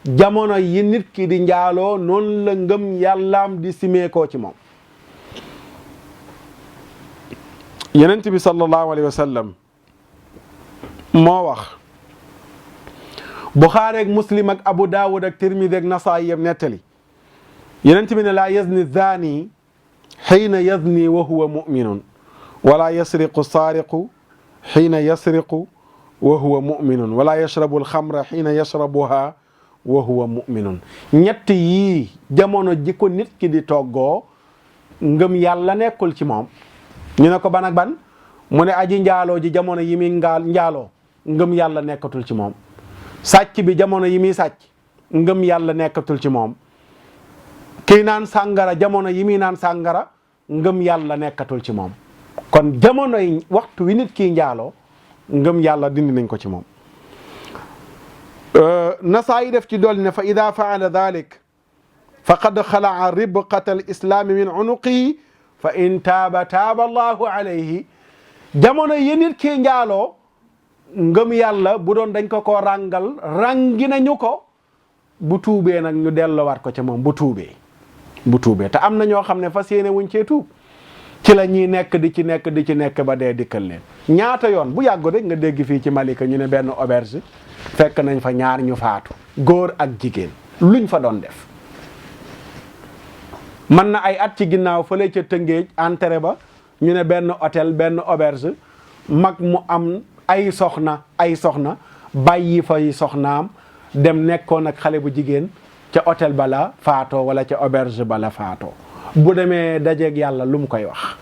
jamono yi nit ki di njaaloo noonu la ngëm yàllaam di simee koo ci moom. Yonent bi sallallahu alayhi wa sallam moo wax Buxaari ak Muslim ak Abu Daawud ak Tirmidi ak Nasaayi yëpp nettali Yonent bi ne laa yazni zaani xiina yazni wa huwa muminun wala yasriqu saariqu xiina yasriqu wa huwa muminun wala yashrabu alxamra xiina yashrabuha wa huwa muminun. ñett yii jamono ji ko nit ki di toggoo ngëm yàlla nekkul ci moom. ñu ne ko ban ak ban mu ne aji njaaloo ji jamono yi muy njaaloo ngëm yàlla nekkatul ci moom. sàcc bi jamono yi muy sàcc ngëm yàlla nekkatul ci moom. kii naan sàngara jamono yi muy naan sàngara ngëm yàlla nekkatul ci moom. kon jamono yi waxtu wi nit kii njaaloo ngëm yàlla dindi nañ ko ci moom. Nasaayi def ci dolli ne fa ida faala dalik faqad xalaa ribqata al islaami min unuqihi fa in taaba taaba allahu alayhi. jamono yi nit kii njaaloo ngëm yàlla bu doon dañ ko ràngal ràngi nañu ko bu tuubee nag ñu delloowaat ko ca moom bu tuubee te am na ñoo xam ne fas yéene wuñ cee tuub ci la ñuy nekk di ci nekk ba dee dikkal leen. ñaata yoon bu yàggu rek nga dégg fii ci Malika ñu ne benn auberge fekk nañ fa ñaar ñu faatu góor ak jigéen luñ fa doon def. mën na ay at ci ginnaaw fële ca Tëngéej entrée ba ñu ne benn hôtel benn auberge mag mu am ay soxna bàyyi fay soxnaam dem nekkoon ak xale bu jigéen ca hôtel ba la faatoo wala ca auberge ba la faatoo. bu demee dajeeg yàlla lu mu koy wax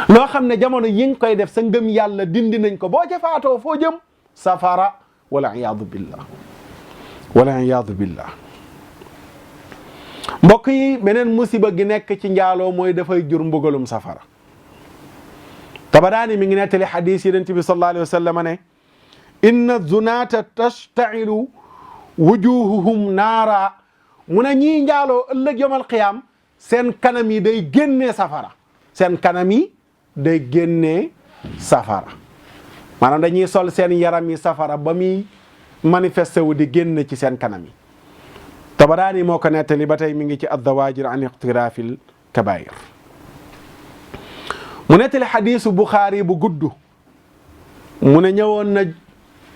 loo xam ne jamono yi nga koy def sa ngëm yàlla dindi nañ ko boo ca faatoo foo jëm safara wala iyaadu billah. mbokk yi beneen musiba gi nekk ci njaaloo mooy dafay jur mbugalum safara. Tabaraani mi ngi nettali xadiis Yonent bi sallallahu alayhi wa sallam ne inna zunaata tashtailu wujuhuhum naara mu ne ñii njaaloo ëllëg yomal qiyaam seen kanam yi day génnee safara maanaam dañuy sol seen yaram yi safara ba muy manifesté wu di génn ci seen kanam yi. Tabaraani moo ko nettali ba tey mi ngi ci ad-Dawaajir an iqtiraafil kabaa'ir. mu nettali xadiisu Buxaari bu gudd mu ne ñëwoon na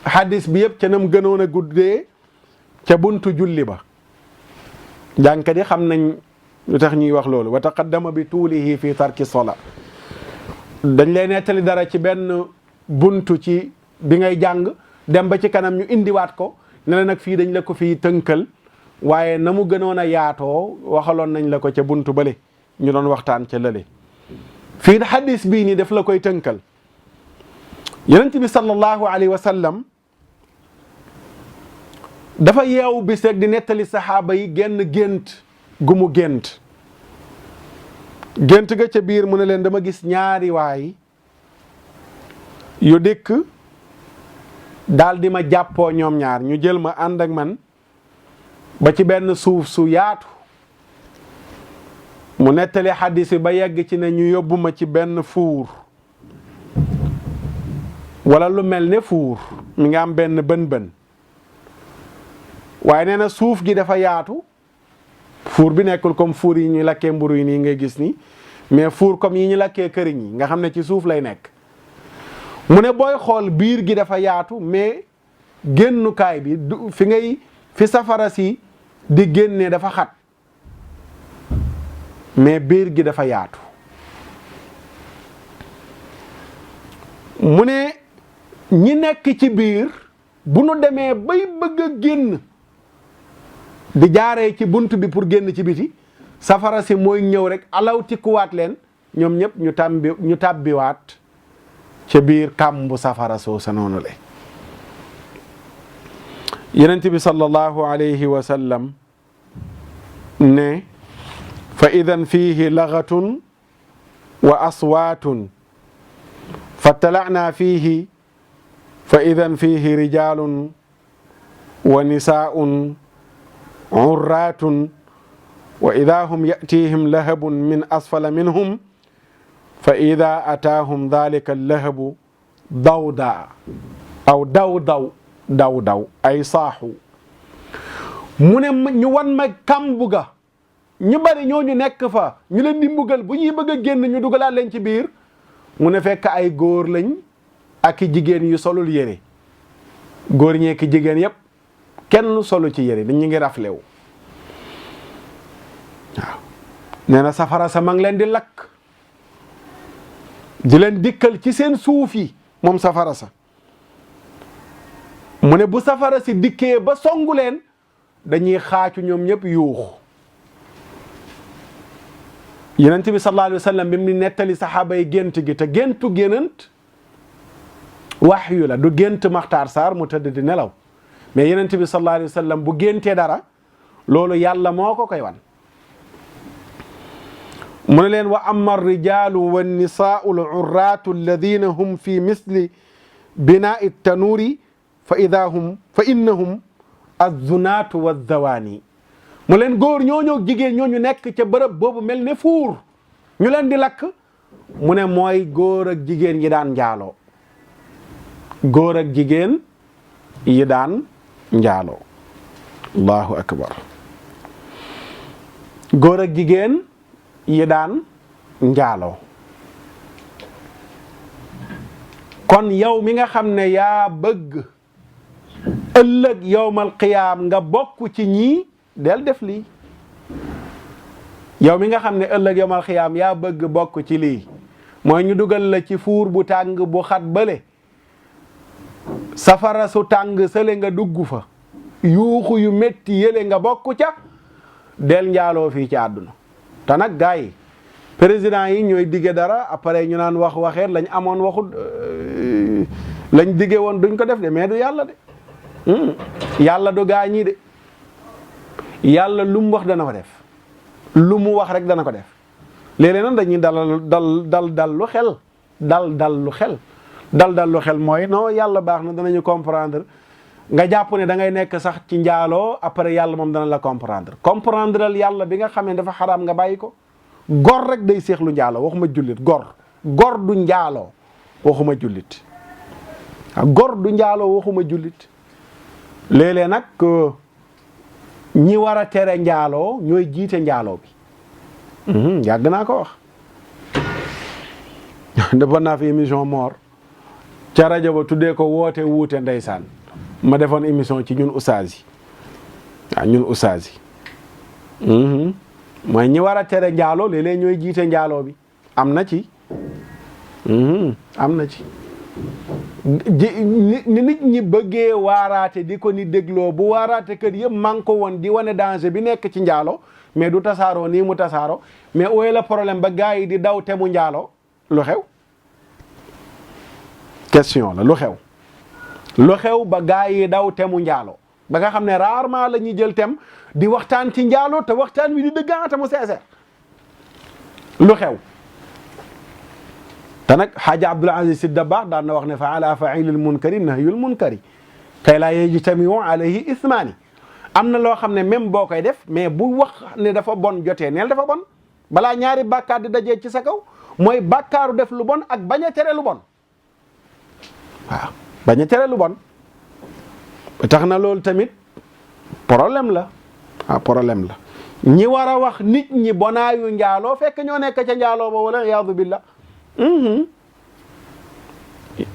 xadiis bi yëpp ca nam gënoon a guddee ca buntu julli ba. jàngkat yi xam nañ lu tax ñuy wax loolu wa taqaddama bi tuulihi fi tarki sola dañ lay nettali dara ci benn buntu ci bi ngay jàng dem ba ci kanam ñu indiwaat ko ne la nag fii dañ la ko fii tënkal waaye na mu gënoon a yaatoo waxaloon nañ la ko ca buntu bale ñu doon waxtaan ca lële. fii hadis bii nii daf la koy tënkal. Yonent bi sallallahu alayhi wa sallam dafa yeewu bis rek di nettali saxaaba yi genn gént gu mu gént ga ca biir mu ne leen dama gis ñaari waay yu dikk daal di ma jàppoo ñoom ñaar ñu jël ma ànd ak man ba ci benn suuf su yaatu mu nettali xadis bi ba yegg ci ne ñu yóbbu ma ci benn fuur wala lu mel ne fuur mi nga am benn bën waaye nee na suuf gi dafa yaatu fuur bi nekkul comme fuur yi ñuy lakkee mburu yi nii ngay gis ni mais fuur comme yi ñu lakkee këriñ yi nga xam ne ci suuf lay nekk mu ne booy xool biir gi dafa yaatu mais génnukaay bi fi safara si di génnee dafa xat mais biir gi dafa yaatu mu ne ñi nekk ci biir bu nu demee bay bëgg a génn di jaaree ci bunt bi pour génn ci biti safara si mooy ñëw rek alawtikuwaat leen ñoom ñëpp ñu tàbbiwaat ca biir kàmbu safara soo sa noonu le Yonent bi sallallahu alayhi wa sallam ne fa idan fiihi lagatun wa aswaatun fattala'naa fiihi fa idan fiihi rijaalun wa nisaa'un urraatun wa idaa hum ya'tiihim lahabun min asfala minhum fa idaa ataahum daalika lahabu dawdaa aw daw ay saaxu mu ne ñu wan ma kàmbu ga ñu bari ñooñu nekk fa ñu leen di mbugal bu ñuy bëgg a génn ñu dugalaat leen ci biir mu ne fekk ay góor lañ ak i jigéen yu solul yére góor ñee ki jigéen yépp kenn solu ci yére dañ ñu ngi raflewu waaw nee na safara sa ma ngi leen di lakk di leen dikkal ci seen suuf yi moom safara sa mu ne bu safara si dikkee ba songu leen dañuy xaacu ñoom ñëpp yuuxu Yonent bi sallallahu alayhi wa sallam bi mu nettali saxaaba yi gént gi te géntu génant waxyu la du gént Maxtaar Saar mu tëdd di nelaw mais Yonent bi sallallahu alayhi wa sallam bu géntee dara loolu yàlla moo ko koy wan mu ne leen wa amma ar-rijaalu wan-nisaa'u al-urraatu alladhiina hum fi misli binaa'i at-tanuuri fa innahum az-zunaatu waz-zawaani mu leen góor ñooñu jigéen ñooñu nekk ca bërëb boobu mel ne fuur ñu leen di lakk mu ne mooy góor ak jigéen yi daan njaaloo góor ak jigéen yi daan njaaloo allahu akbar góor ak jigéen yi daan njaaloo kon yow mi nga xam ne yaa bëgg ëllëg yawmal qiyaam nga bokk ci ñii del def lii yow mi nga xam ne ëllëg yawmal qiyaam yaa bëgg bokk ci lii mooy ñu dugal la ci fuur bu tàng bu xat bële safara su tàng sële nga dugg fa yuuxu yu metti yële nga bokk ca del njaaloo fii ci àdduna te nag gars yi président yi ñooy digge dara après ñu naan waxeet lañ amoon waxut lañ digge woon duñ ko def de mais du yàlla de yàlla du gaa ñii de yàlla lu mu wax dana ko def lu mu wax rek dana ko def léeg-léeg nag dañuy dal lu xel dal lu xel mooy non yàlla baax na danañu comprendre nga jàpp ne da ngay nekk sax ci njaaloo après yàlla moom dana la comprendreal yàlla bi nga xam ne dafa xaraam nga bàyyi ko gor rek day seexlu njaaloo waxuma jullit gor du njaaloo waxuma jullit gor du njaaloo waxuma jullit léeg-léeg nag ñi war a tere njaaloo ñooy jiite njaaloo bi yàgg naa ko wax defoon naa fi émission Mor ca rajo ba tuddee ko woote wuute ndeysaan ma defoon émission ci ñun ustaas yi waaw ñun ustaas yi mooy ñi war a tere njaaloo léeg-léeg ñooy jiite njaaloo bi am na ci ni nit ñi bëggee waaraate di ko ni dégloo bu waaraate kër yëpp man ko woon di wane danger bi nekk ci njaalo mais du tasaaroo nii mu tasaaroo mais ooy la problème ba gars yi di daw temu njaalo lu xew question la lu xew ba gars yi daw temu njaalo ba nga xam ne rarement la ñuy jël tem di waxtaan ci njaalo te waxtaan wi di dëggaate mu sincère lu xew te nag xaaja Abdul Aziz Sy Dabakh daan na wax ne fa ala failil munkari nahyul munkari kay laa yajtamiu alayhi ismaani am na loo xam ne même boo koy def mais bu wax ne dafa bon jotee neel dafa bon balaa ñaari bàkkaar di dajee ci sa kaw mooy bàkkaaru def lu bon ak bañ a tere lu bon waaw bañ a tere lu bon tax na loolu tamit problème la problème la ñi war a wax nit ñi bonaayu njaaloo fekk ñoo nekk ca njaaloo ba wala iyaadu billah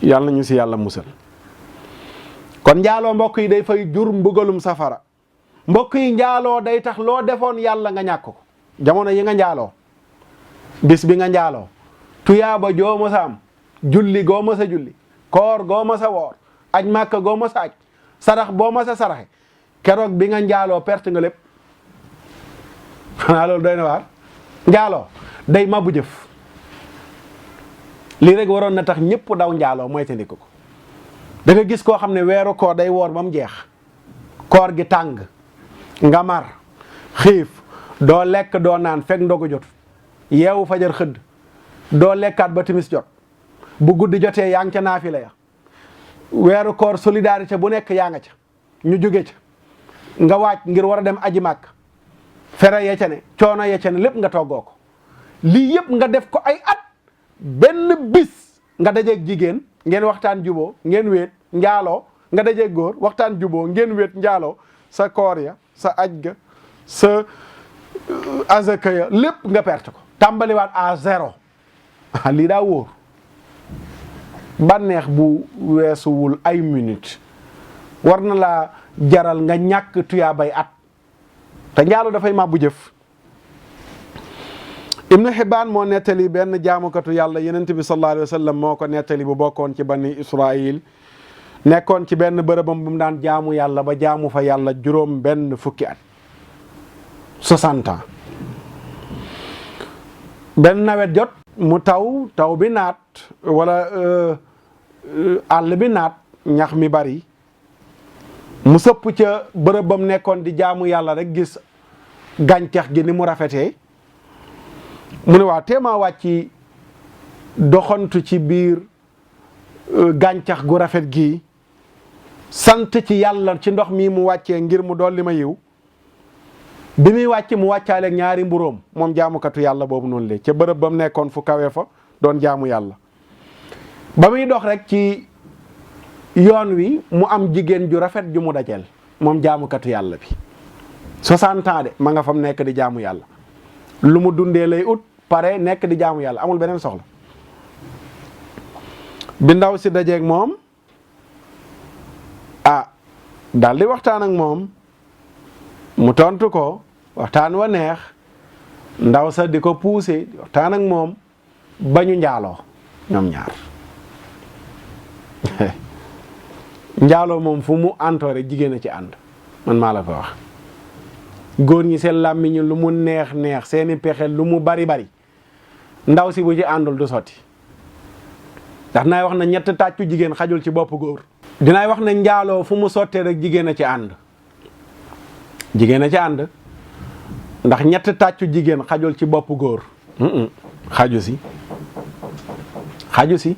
yàlla ñu si yàlla musal kon njaaloo mbokk yi day fay jur mbugalum safara mbokk yi njaaloo day tax loo defoon yàlla nga ñàkk ko jamono yi nga njaaloo bis bi nga njaaloo tuyaaba joo ma sa am julli goo ma sa julli koor goo ma sa woor aj màkka goo ma sa aj sarax boo ma sa saraxe keroog bi nga njaaloo perte nga lépp xanaa loolu doy na waar. njaaloo day mabbu jëf lii rek waroon na tax ñëpp daw njaaloo mooy tandiku ko. da nga gis koo xam ne weeru koor day woor ba mu jeex koor gi tàng nga mar xiif doo lekk doo naan fekk ndogu jot yeewu fajar xëdd doo lekkaat ba timis jot bu guddi jotee yaa ngi ca naafila ya weeru koor solidarité bu nekk yaa nga ca ñu jóge ca nga waaj ngir war a dem aji màkk fere ya ca ne coono ya ca ne lépp nga toggoo ko lii yëpp nga def ko ay at benn bis nga dajeeg jigéen ngeen waxtaan juboo ngeen wéet njaaloo nga dajeeg góor waxtaan juboo ngeen wéet njaaloo sa koor ya sa aj ga sa azaka ya lépp nga perte ko tàmbaliwaat à zéro lii daa wóor bànneex bu weesuwul ay minute war na laa jaral nga ñàkk tuyaabay at te njaaloo dafay màbbu jëf. Ibnu Hibbaan moo nettali benn jaamukatu yàlla Yonent bi sallallahu alayhi wa sallam moo ko nettali bu bokkoon ci bani Israil nekkoon ci benn bërëbam bu mu daan jaamu yàlla ba jaamu fa yàlla juróom benn fukki at 60 ans benn nawet jot mu taw bi naat wala àll bi naat ñax mi bari mu sëpp ca bërëbam nekkoon di jaamu yàlla rek gis gàncax gi ni mu rafetee mu ne waa téemaa wàcci doxantu ci biir gàncax gu rafet gi sant ci yàlla ci ndox mi mu wàccee ngir mu dolli ma yiw bi muy wàcc mu wàccaaleeg ñaari mburóom moom jaamukatu yàlla boobu noonu le ca bërëb ba mu nekkoon fu kawe fa doon jaamu yàlla ba muy dox rek ci yoon wi mu am jigéen ju rafet ju mu dajeel moom jaamukatu yàlla bi 60 ans de ma nga fam nekk di jaamu yàlla lu mu dundee lay ut pare nekk di jaamu yàlla amul beneen soxla bi ndaw si dajeeg moom daal di waxtaan ak moom mu tontu ko waxtaan wa neex ndaw sa di ko poussé di waxtaan ak moom ba ñu njaaloo ñoom ñaar njaaloo moom fu mu antoore jigéen a ci ànd man maa la ko wax góor ñi seen làmmiñ lu mu neex neex seeni pexe lu mu bari bari ndaw si bu ci àndul du sotti ndax dinaay wax na ñett tàccu jigéen xajul ci bopp góor dinaay wax ne njaaloo fu mu sottee rek jigéen a ci ànd jigéen a ci ànd ndax ñett tàccu jigéen xajul ci bopp góor xaju si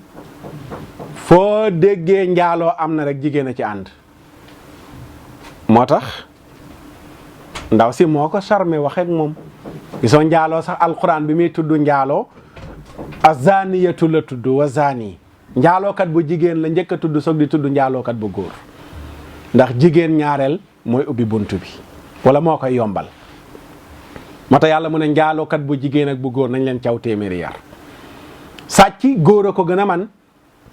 foo déggee njaaloo am na rek jigéen a ci ànd moo tax ndaw si moo ko charmé waxeek moom gisoo njaaloo sax alquran bi muy tudd njaaloo azaniyatu la tudd wa zani njaalookat bu jigéen la njëkk a tudd soog di tudd njaalookat bu góor ndax jigéen ñaareel mooy ubbi bunt bi wala moo koy yombal moo tax yàlla mu ne njaalookat bu jigéen ak bu góor nañ leen caw téeméeri yar sàcc góor a ko gën a man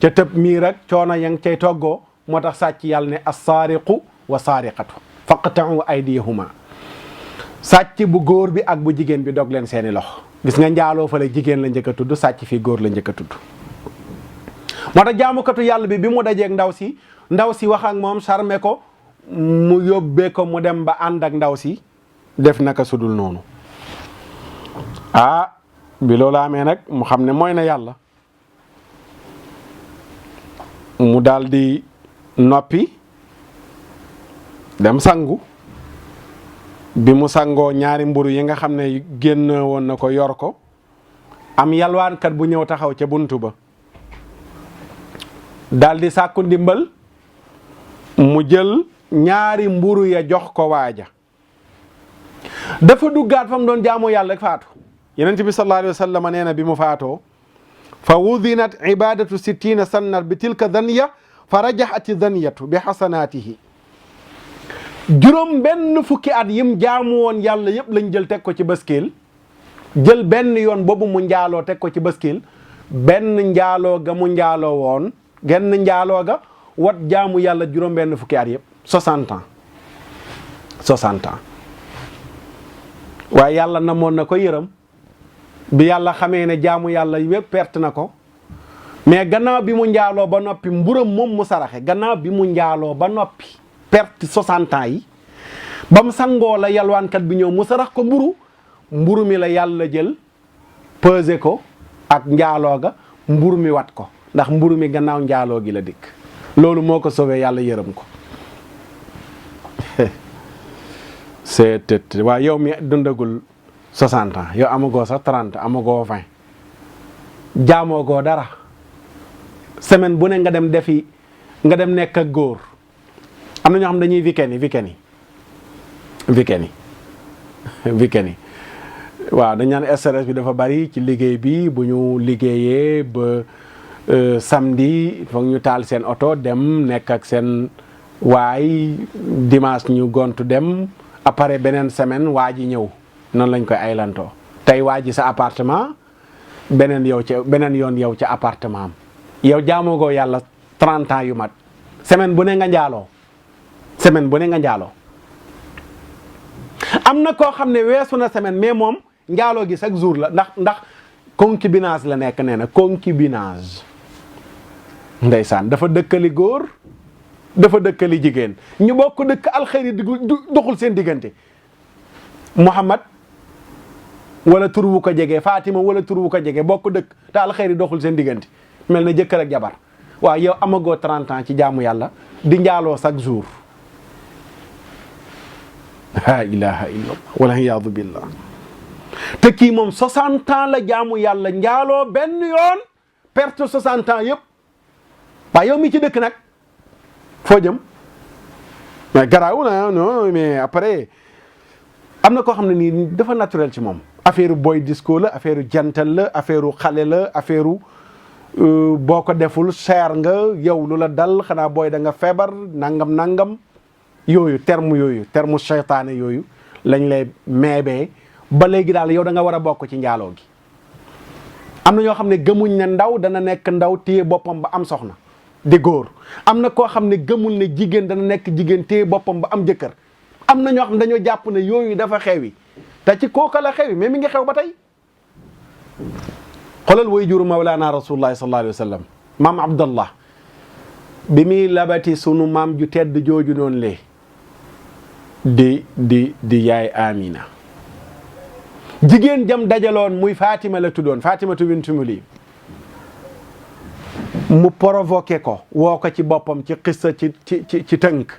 ca tëb miir ak coono ya ngi cay toggoo moo tax sàcc yàlla ne assaariqu wa saariqatu faqta'u aydiyahuma sàcc bu góor bi ak bu jigéen bi dog leen seeni loxo gis nga njaaloo fa la jigéen la njëkk a tudd sàcc fii góor la njëkk a tudd moo tax jaamukatu yàlla bi mu dajeeg ndaw si wax ak moom charmé ko mu yóbbee ko mu dem ba ànd ak ndaw si def naka sudul noonu bi loolu amee nag mu xam ne mooy na yàlla mu daldi noppi dem sangu bi mu sangoo ñaari mburu yi nga xam ne génn woon na ko yor ko am yalwaankat bu ñëw taxaw ca buntu ba daldi sàkku ndimbal mu jël ñaari mburu ya jox ko waaja dafa duggaat fa mu doon jaamoo yàlla rek faatu Yonent bi sallallahu alayhi wa sallam nee na bi mu faatoo fa wudinat ibadatu 60 sanna bi tilka daniya fa rajaxati daniyatu bi xasanaatihi juróom benn fukki at yim jaamu woon yàlla yëpp lañ jël teg ko ci baskeel jël benn yoon boobu mu njaaloo teg ko ci baskeel benn njaaloo ga mu njaaloo woon genn njaaloo ga wat jaamu yàlla juróom benn fukki at yëpp 60 ans waaye yàlla namoon na ko yërëm bi yàlla xamee ne jaamu yàlla yëpp perte na ko mais gannaaw bi mu njaaloo ba noppi mburam moom mu saraxe gannaaw bi mu njaaloo ba noppi perte 60 ans yi ba mu sangoo la yalwaankat bi ñëw mu sarax ko mburu mburu mi la yàlla jël pesé ko ak njaaloo ga mburu mi wat ko ndax mburu mi gannaaw njaaloo gi la dikk loolu moo ko sauvé yàlla yërëm ko c'est waaye yow mi dundagul 60 ans yow amagoo sax 30 amagoo 20 jaamoogoo dara semaine bu ne nga dem nekk ak góor am na ñoo xam dañuy weekend yi waaw dañ naan stress bi dafa bari ci liggéey bi bu ñu liggéeyee ba samedi foog ñu taal seen oto dem nekk ak seen waay dimanche ñu gontu dem après beneen semaine waa ji ñëw noonu lañ koy aylantoo tey waa ji sa appartement beneen yoon yow ca appartement am yow jaamoogoo yàlla 30 ans yu mat semaine bu ne nga njaaloo am na koo xam ne weesu na semaine mais moom njaaloo gi chaque jour la ndax concubinage la nekk nee na concubinage ndeysaan dafa dëkkali góor dafa dëkkali jigéen ñu bokk dëkk alxeyri doxul seen diggante Muhammad wala tur wu ko jege Fatima wala tur wu ko jege bokk dëkk te alxeyri doxul seen diggante mel na jëkkër ak jabar waaw yow amagoo 30 ans ci jaamu yàlla di njaaloo chaque jour la ilaha illallah wala iyaadu billah te kii moom 60 ans la jaamu yàlla njaaloo benn yoon perte 60 ans yëpp waaye yow mi ci dëkk nag foo jëm mais garaaw na non mais après am na koo xam ne nii dafa naturel ci moom affaire boy disco la affaire jantal la affaire xale la affaire boo ko deful cher nga yow lu la dal xanaa booy da nga feebar nangam yooyu terme seytaane yooyu lañ lay meebee ba léegi daal yow da nga war a bokk ci njaaloo gi am na ñoo xam ne gëmuñ ne ndaw dana nekk ndaw téye boppam ba am soxna di góor am na koo xam ne gëmul ne jigéen dana nekk jigéen téye boppam ba am jëkkër am na ñoo xam ne dañoo jàpp ne yooyu dafa xewi te ci kooka la xewi mais mi ngi xew ba tey xoolal way juru mawlaana rasulullahi sallallahu alayhi wa sallam maam abdallah bi muy labati sunu maam ju tedd jooju noonu lee di yaay amina jigéen jam dajaloon muy Fatima la tuddoon Fatimatu bintu Muli mu provoqué ko woo ko ci boppam ci xissa ci tënk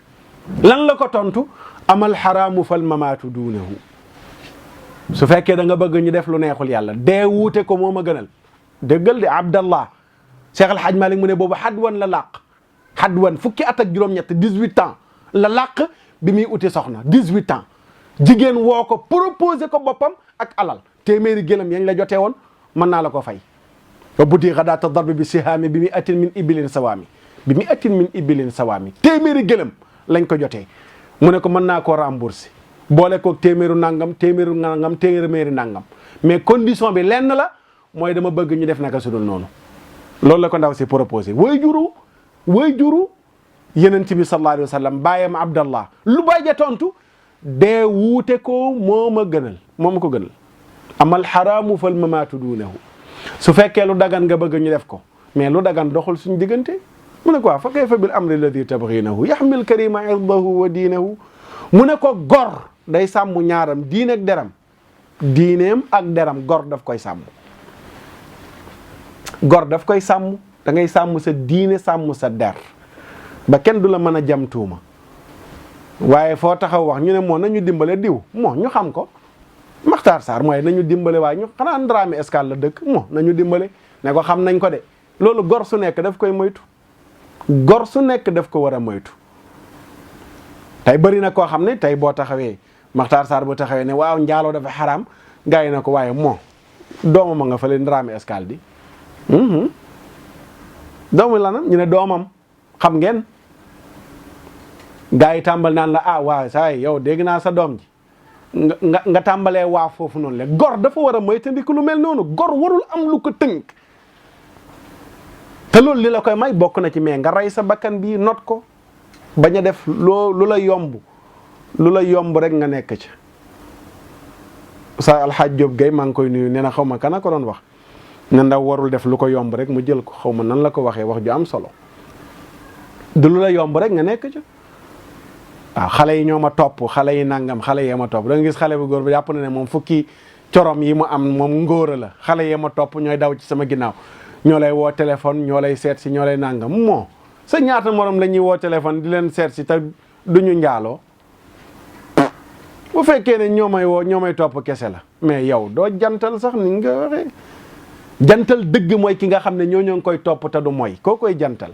lan la ko tontu amal xaraamu fal mamaatu duunahu su fekkee da nga bëgg ñu def lu neexul yàlla dee wuute ko moo ma gënal dëggal di Abdallah Cheikh El Hadj Malick mu ne boobu xadwan la làq xadwan fukki at ak juróom-ñett 18 ans la làq bi muy uti soxna 18 ans jigéen woo ko proposé ko boppam ak alal téeméeri gëlëm yañ la jotee woon mën naa la ko fay wa buti xadaata darbi bi sihaami bi mi atin min ibilin sawaami téeméeri gëlëm lañ ko jotee mu ne ko mën naa koo rembourser boole ko téeméeri nangam mais condition bi lenn la mooy dama bëgg ñu def naka su dul noonu loolu la ko ndaw si proposé way juru yenent bi sallallahu alayhi wa sallam bàyyam Abdallah lu bay ja tontu dee wuute ko moo ma ko gënal amal xaraamu fal mamaatu duunahu su fekkee lu dagan nga bëgg ñu def ko mais lu dagan doxul suñu diggante mu ne ko fa kayfa bil amri alladi tabghinahu yaxmil karima irdahu wa diinahu mu ne ko gor day sàmm ñaaram diine ak deram diineem ak deram gor daf koy sàmm da ngay sàmm sa diine sàmm sa der ba kenn du la mën a jam tuuma waaye foo taxaw wax ñu ne moo nañu dimbale diw moo ñu xam ko Makhtar Sarr mooy nañu dimbale waaye ñu xanaa Dramé Escale la dëkk moo nañu dimbale ne ko xam nañ ko de loolu gor su nekk daf koy moytu gor su nekk daf ko war a moytu tey bëri na koo xam ne tey boo taxawee Makhtar Sarr boo taxawee ne waaw njaaloo dafa xaraam gars yi na ko waaye moo doomam a nga fële Dramé Escale di doomu lanam ñu ne doomam xam ngeen gars yi tàmbal naan la waaw saa yow dégg naa sa doom ji nga tàmbalee waa foofu noonu le gor dafa war a moytandiku lu mel noonu gor warul am lu ko tënk te loolu li la koy may bokk na ci mais nga rey sa bakkan bi not ko bañ a def lu la yomb rek nga nekk ci sa Alxaaj Jóob Gay maa ngi koy nuyu nee na xaw ma kana ko doon wax ne ndaw warul def lu ko yomb rek mu jël ko xaw ma nan la ko waxee wax ju am solo du lu la yomb rek nga nekk ci waaw xale yi ñoo ma topp xale yi nangam xale yee ma topp da nga gis xale bu góor bi jàpp na ne moom fukki corom yi mu am moom ngóora la xale yee ma topp ñooy daw ci sama ginnaaw ñoo lay woo téléphone ñoo lay seet si ñoo lay nàngam moo sa ñaata morom la ñuy woo téléphone di leen seet si te duñu njaaloo bu fekkee ne ñoo may woo ñoo may topp kese la mais yow doo jantal sax ni nga waxee jantal dëgg mooy ki nga xam ne ñoo ngi koy topp te du mooy koo koy jantal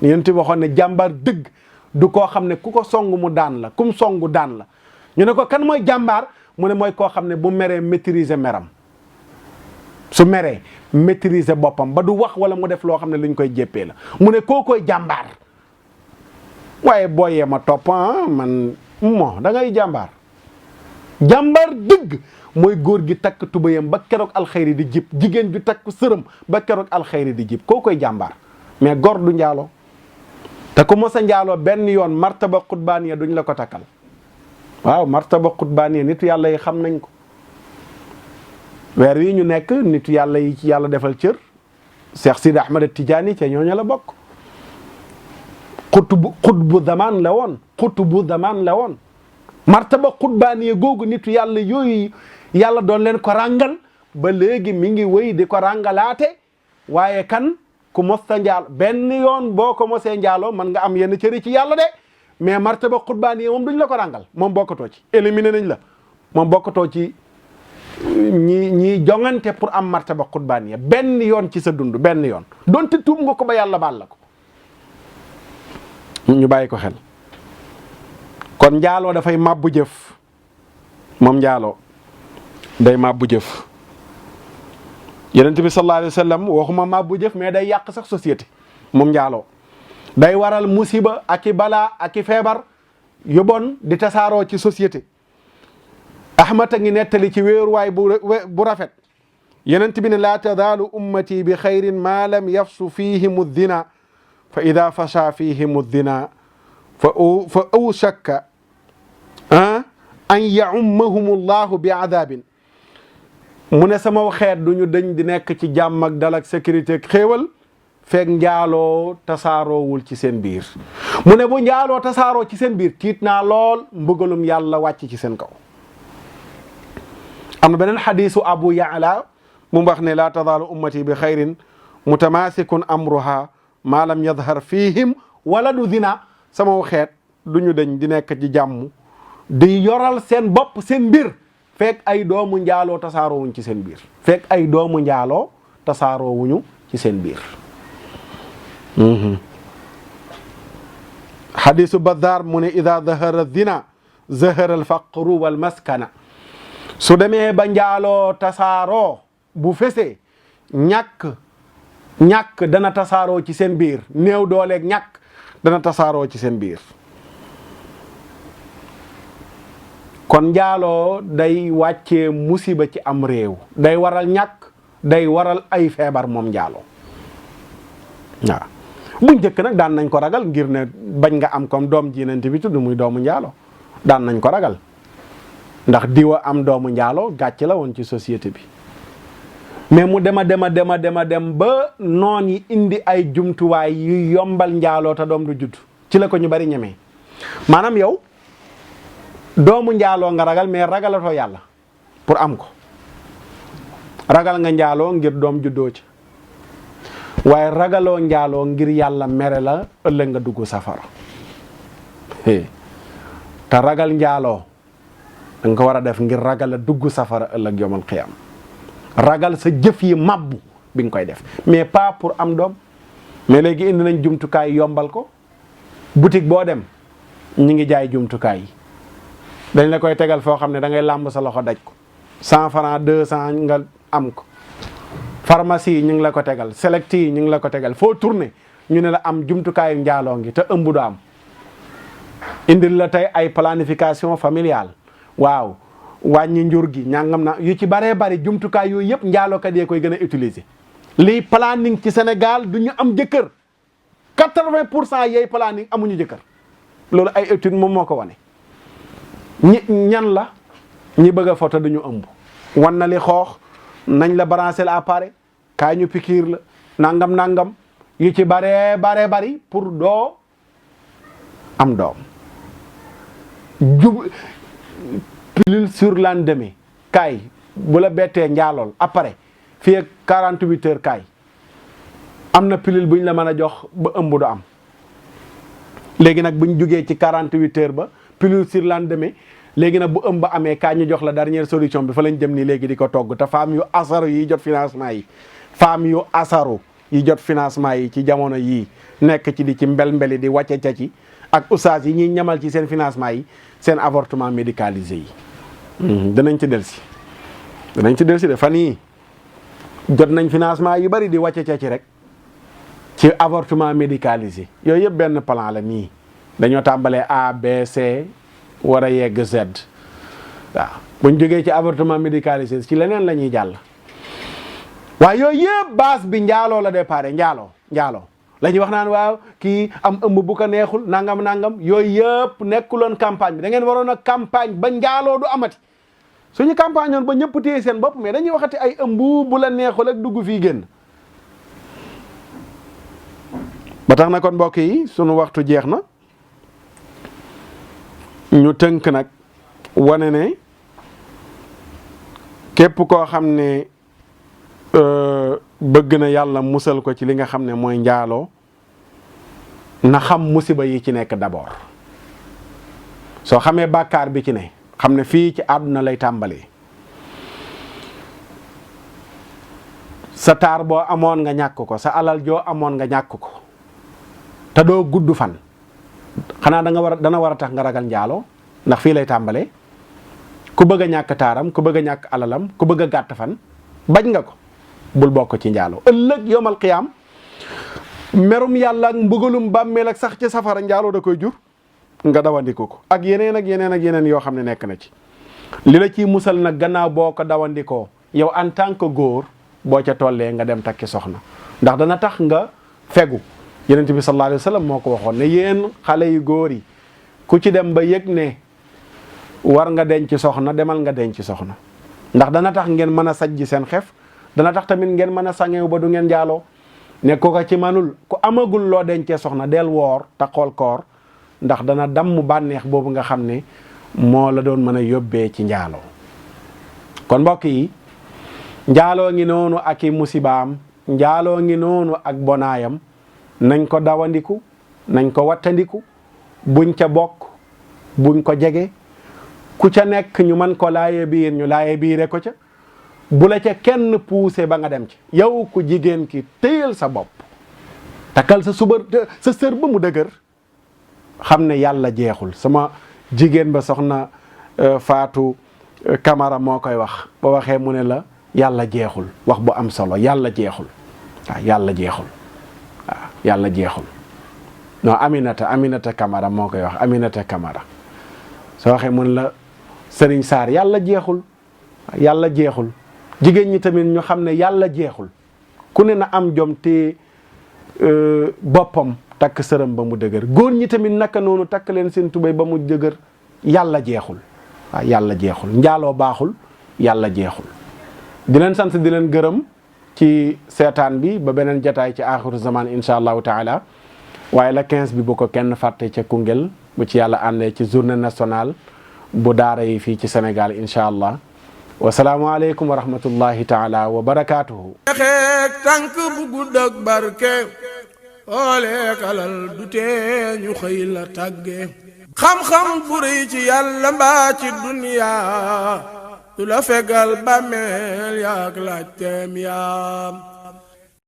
yéen ti waxoon ne jàmbaar dëgg du koo xam ne ku ko song mu daan la kum songu daan la ñu ne ko kan mooy jàmbaar mu ne mooy koo xam ne bu meree maîtriser meram su meree maîtriser boppam ba du wax wala mu def loo xam ne luñ koy jéppee la mu ne koo koy jàmbaar waaye booyee ma topp man moo da ngay jàmbaar dëgg mooy góor gi takk tubayam ba keroog alxayri di jib jigéen bi takk sërëm ba keroog alxayri di jib koo koy jàmbaar mais góor du njaaloo te ku mos a njaaloo benn yoon martaba xutbaaniya duñ la ko takkal waaw martaba xutbaaniya nitu yàlla yi xam nañ ko weer wi ñu nekk nitu yàlla yi ci yàlla defal cër Cheikh Sidi Ahmad Tidiane ca ñooñu la bokk xutbu zaman la woon martaba xutbaaniya googu nitu yàlla yooyu yàlla doon leen ko ràngal ba léegi mi ngi wéy di ko ràngalaate waaye kan ku mosta njaal benn yoon boo ko mosee njaaloo man nga am yenn cëri ci yàlla de mais martaba xutbaaniya moom duñ la ko ràngal moom bokkatoo ci éliminé nañ la moom bokkatoo ci ñi jongante pour am martaba xutbaaniya benn yoon ci sa dund benn yoon donte tuub nga ko ba yàlla baal la ko ñu bàyyi ko xel kon njaaloo dafay màbbu jëf moom njaaloo day màbbu jëf yonent bi sallallahu alayhi wa sallam waxuma màbbu jëf mais day yàq sax société moom njaaloo day waral musiba ak i balaa ak i feebar yu bon di tasaaroo ci société ahmad a ngi nettali ci wéeruwaay bu rafet yonent bi ne laa tazaalu ummati bi xayrin ma lam yafsu fihimu dina fa ida fasha fihimu dina fa awshaka an yaummahum llahu bi adabin mu ne sama xeet duñu dañ di nekk ci jàmm ak dal ak sécurité ak xéewal feeg njaaloo tasaaroowul ci seen biir mu ne bu njaaloo tasaaroo ci seen biir tiit naa lool mbugalum yàlla wàcc ci seen kaw am na beneen xadiisu abu yaala mu wax ne laa tazaalu ummati bi xayrin mutamasikun amruha maa lam yadhar fihim waladu zina sama xeet duñu dañ di nekk ci jàmm di yoral seen bopp seen mbir fekk ay doomu njaaloo tasaaroowuñ ci seen biir fekk ay doomu njaaloo tasaaroowuñu ci seen biir xadiisu Bazaar mu ne ida zahara zina zahara alfaqru wal maskana su demee ba njaaloo tasaaroo bu fesee ñàkk dana tasaaroo ci seen biir néew dooleeg ñàkk dana tasaaroo ci seen biir kon njaaloo day wàccee musiba ci am réew day waral ñàkk day waral ay feebar moom njaaloo waaw bu njëkk nag daan nañ ko ragal ngir ne bañ nga am comme doom jiinante bi tudd muy doomu njaaloo daan nañ ko ragal ndax diwa am doomu njaaloo gàcc la woon ci société bi mais mu dem ba noon yi indi ay jumtuwaay yu yombal njaaloo te doom du judd ci la ko ñu bari ñemee maanaam yow doomu njaaloo nga ragal mais ragalatoo yàlla pour am ko ragal nga njaaloo ngir doom juddoo ci waaye ragaloo njaaloo ngir yàlla mere la ëllëg nga dugg safara te ragal njaaloo da nga ko war a def ngir ragal a dugg safara ëllëg yomal xiyam ragal sa jëf yi mabbu bi nga koy def mais pas pour am doom mais léegi indi nañ jumtukaay yombal ko boutique boo dem ñi ngi jaay jumtukaay yi dañ la koy tegal foo xam ne da ngay làmb sa loxo daj ko 100 francs 200 nga am ko pharmacie yi ñu ngi la ko tegal select yi ñu ngi la ko tegal foo tourné ñu ne la am jumtukaayu njaaloo ngi te ëmb du am indil la tey ay planification familiale waaw wàññi njur gi ñàngam na yu ci baree bari jumtukaay yooyu yëpp njaalookat yee koy gën a utiliser lii planning ci Sénégal du ñu am jëkkër 80% yeey planning amuñu jëkkër loolu ay étude moom moo ko wane ñan la ñi bëgg a photo duñu ëmb wan na li xoox nañ la brancher l'appareil kaay ñu pikiir la nangam yu ci baree bari pour doo am doom pilule sur lendemain kaay bu la bettee njaalool après fii ak 48 heures kaay am na pilule bu ñu la mën a jox ba ëmb du am. léegi nag bu ñu jugee ci 48 heures ba pilule sur lendemain léegi nag bu ëmb amee kaay ñu jox la dernière solution bi fa lañ jëm nii léegi di ko togg te femmes yu asaru yi jot financement yi femmes yu asaru yi jot financement yi ci jamono yii nekk ci di ci mbel-mbeli di wàcce ca ci ak oustaz yi ñuy ñamal ci seen financement yi seen avortement médicalisé yi. danañ ci delsi de fan yii jot nañ financement yu bari di wàcce ca ci rek ci avortement médicalisé yooyu yëpp benn plan la nii dañoo tàmbalee A B C war a yegg Z waaw buñ jógee ci avortement médicalisé ci leneen la ñuy jàll. waaye yooyu yëpp base bi njaaloo la déparé njaaloo la ñuy wax naan waaw kii am ëmb bu ko neexul nangam yooyu yëpp nekkuloon campagne bi da ngeen waroon a campagne ba njaaloo du amati suñu campagne woon ba ñëpp téye seen bopp mais dañuy waxati ay ëmb bu la neexul ak dugg fii génn. ba tax na kon mbokk yi sunu waxtu jeex na ñu tënk nag wane ne képp koo xam ne bëgg na yàlla musal ko ci li nga xam ne mooy njaaloo na xam musiba yi ci nekk d'abord soo xamee bàkkaar bi ci ne xam ne fii ci àdduna lay tàmbalee sa taar boo amoon nga ñàkk ko sa alal joo amoon nga ñàkk ko te doo gudd fan xanaa dana war a tax nga ragal njaaloo ndax fii lay tàmbalee ku bëgg a ñàkk taaram ku bëgg a ñàkk alalam ku bëgg a gàtt fan bañ nga ko bul bokk ci njaaloo ëllëg yowmal qiyaam merum yàlla ak mbugalum bàmmeel ak sax ci safara njaaloo da koy jur nga dawandiko ko ak yeneen yoo xam ne nekk na ci li la ciy musal nag gannaaw boo ko dawandikoo yow en tant que góor boo ca tollee nga dem takki soxna ndax dana tax nga fegu Yonent bi sallallahu alayhi wa sallam moo ko waxoon ne yéen xale yu góor yi ku ci dem ba yëg ne war nga denc soxna demal nga denc soxna ndax dana tax ngeen mën a sajji seen xef dana tax tamit ngeen mën a sangewu ba du ngeen njaaloo ne ko ci manul ku amagul loo dencee soxna del woor te xool koor ndax dana damm bànneex boobu nga xam ne moo la doon mën a yóbbee ci njaaloo kon mbokk yi njaaloo ngi noonu ak i musibaam njaaloo ngi noonu ak bonaayam nañ ko dawandiku nañ ko wattandiku buñ ca bokk buñ ko jege ku ca nekk ñu mën ko laaye biir ñu laaye biire ko ca bu la ca kenn poussé ba nga dem ci yow ku jigéen ki téyal sa bopp takkal sa sër ba mu dëgër xam ne yàlla jeexul sama jigéen ba soxna Faatu Camara moo koy wax ba waxee mu ne la yàlla jeexul wax bu am solo yàlla jeexul waaw yàlla jeexul waaw yàlla jeexul non Aminata Camara moo koy wax Aminata Camara soo waxee mu ne la Sëriñ Saar yàlla jeexul yàlla jeexul jigéen ñi tamit ñu xam ne yàlla jeexul ku ne na am jom te boppam takk sërëm ba mu dëgër góor ñi tamit naka noonu takk leen seen tubéy ba mu dëgër yàlla jeexul waaw yàlla jeexul njaaloo baaxul yàlla jeexul di leen sant di leen gërëm ci seetaan bi ba beneen jataay ci axiru zaman insha allahu taala waaye la 15 bi bu ko kenn fàtte ca Koungheul bu ci yàlla àndee ci journée nationale bu daara yi fii ci Sénégal insha allah wasalaamu aleykum wa rahmatullahi taala wa barakaatuhu xeek tànk bu gudd ak barke ooleek alal du tee ñu xëy la tàgge xam-xam bu rëy ci yàlla mbaa ci duniyaa du la fegal bàmmeel yaak laaj teem yaam